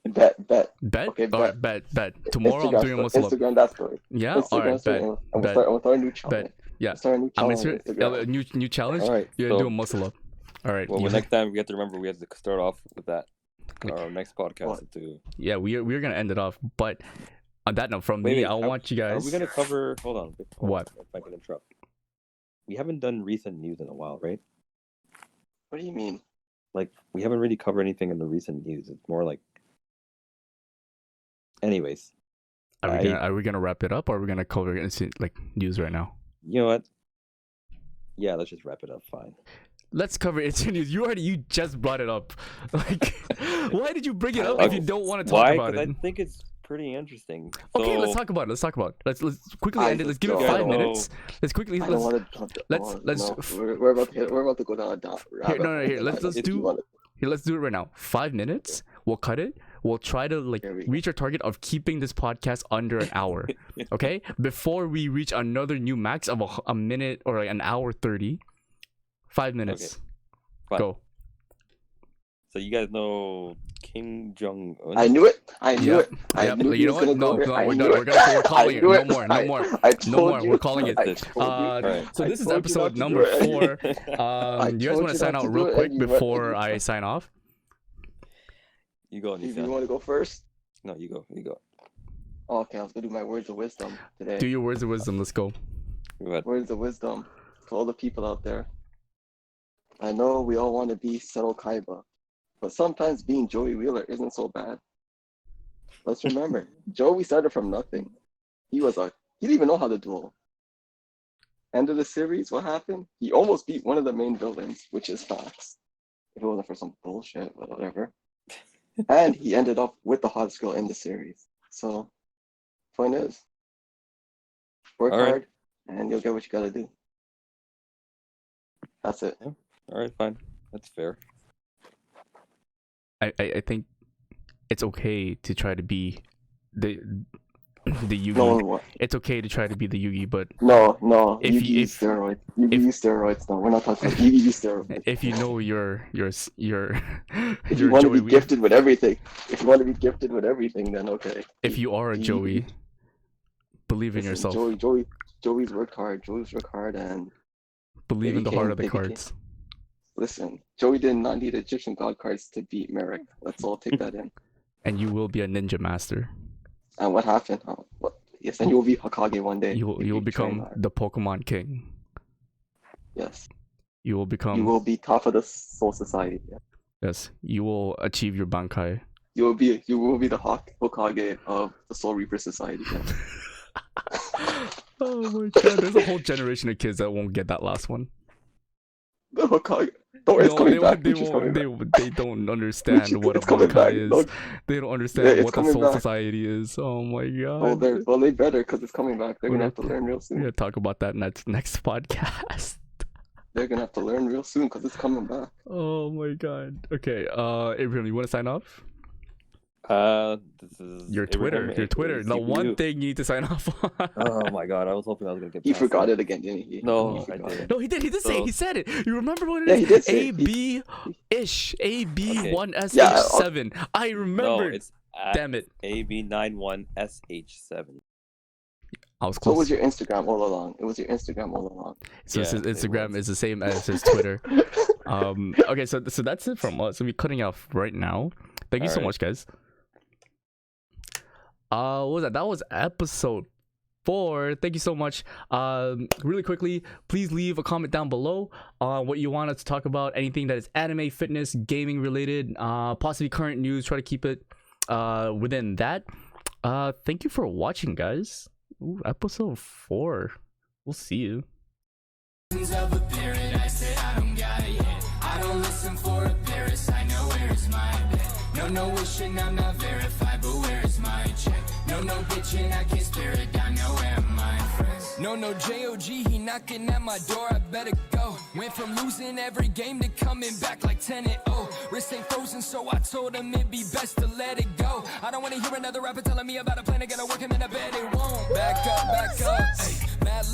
Bet. Bet. Okay, All right, bet. Tomorrow I'm doing a muscle up. Instagram that story. Yeah. All right. Bet. And we'll start a new challenge. Yeah. We'll start a new I'm challenge. gonna on start Instagram. a new challenge. all right. You're So, gonna do a muscle up. All right. well, you- next time we have to remember we have to start off with that. Our next podcast What? to. Yeah, we're gonna end it off. But on that note, from Wait, me, wait, I want you Are guys. we gonna cover? Hold on. What? If I can interrupt. We haven't done recent news in a while, right? What do you mean? Like we haven't really covered anything in the recent news. It's more like. Anyways, Are we gonna wrap it up, or are we gonna cover instant like news right now? you know what? Yeah, let's just wrap it up. Fine. Let's cover instant news. You just brought it up. Like, why did you bring it up if you don't want to talk Why? about Because it? I think it's pretty interesting. Okay, let's So- talk about it. Let's quickly end it. Let's give it I 5 don't minutes. Let's quickly. I don't Let's, want to. let's- We're about to go down a rabbit here, hole. let's If you do- wanna- Here, let's do it right now. 5 minutes. We'll cut it. We'll try to like Here we go. reach our target of keeping this podcast under an hour. Okay, before we reach another new max of a minute or like an hour 30. 5 minutes. Fine. Go. So you guys know Kim Jong Un? I knew it. I knew Yep. it. I Yep. knew You he know was what? gonna go No, there. no, I we're knew done. it. We're calling I it. knew No it. more. No more. I No told more. you. We're calling it. I told you. Alright. So I this is told you not episode to number do it. 4. You guys told want to you sign not out to real do it, quick and you before went- I sign off? You go, If you Nissan. want to go first? No, you go. You go. Oh, okay, I was gonna do my words of wisdom today. Do your words of wisdom. Let's go. Go ahead. Words of wisdom to all the people out there. I know we all want to be Settle Kaiba, but sometimes being Joey Wheeler isn't so bad. Let's remember, Joey started from nothing. He didn't even know how to duel. End of the series, what happened? He almost beat one of the main villains, which is Fox. If it wasn't for some bullshit, but whatever. And he ended up with the hottest girl in the series. So, point is, work All right. hard, and you'll get what you gotta do. That's it. All right, fine. That's fair. I think it's okay to try to be the Yugi. No, what? It's okay to try to be the Yugi, but No. If You you- use steroids. You if- use steroids. No, we're not talking about you use steroids. if you know you're If you're you want to Joey be Wheeler- gifted with everything, then okay. if you are a you- Joey, believe in Listen, yourself. Joey's worked hard. and Believe in the heart of the they became- cards. listen, Joey did not need Egyptian god cards to beat Merrick. Let's all take that in. And you will be a ninja master. And what happened? Yes, and you will be Hokage one day. You if will train become hard. the Pokemon king. Yes. You will become. You will be top of the Soul Society. Yeah. Yes, you will achieve your Bankai. You will be the Hokage of the Soul Reaper Society. Yeah. Oh my god, there's a whole generation of kids that won't get that last one. The Hokage. Don't worry, it's coming back. They don't understand what a it's coming back. Bankai is. No, They don't understand what the coming Soul back. Society is. Oh my god. Well, they better, because it's coming back. They're gonna have to learn real We're soon. gonna talk about that next podcast. They're gonna have to learn real soon, because it's coming back. Oh my god. Okay, Abraham, you want to sign off? This is Your Twitter. The CPU. one thing you need to sign off on. Oh my god, I was hoping I was gonna get. He past forgot that. it again, didn't he? No, He I forgot didn't. it. No, he did. He did say. So- He said it. You remember what it Yeah, is? he did say it. AB-ish. AB1SH7. Yeah, I No, remembered. it's Damn it. AB91SH7. I was So close. it was your Instagram all along. It was your Instagram all along. So Yeah, his it Instagram was. is the same as his Twitter. Okay, so that's it from us. So we're cutting off right now. Thank you so Alright. much, guys. What was that? That was episode 4. Thank you so much. Really quickly, please leave a comment down below on what you want us to talk about. Anything that is anime, fitness, gaming related, possibly current news. Try to keep it within that. Thank you for watching, guys. Ooh, episode 4. We'll see you. Of a paradise that I don't got it yet. I don't listen for a Paris, I know where is my bed. No wishing, I'm not verified, but where is my check? No bitching, I can't spare it down, now where am my friends? No JOG, he knocking at my door, I better go. Went from losing every game to coming back like 10-0. Wrist ain't frozen, so I told him it'd be best to let it go. I don't wanna hear another rapper telling me about a plan to get a work him in a bed, it won't. Back up, ay, mad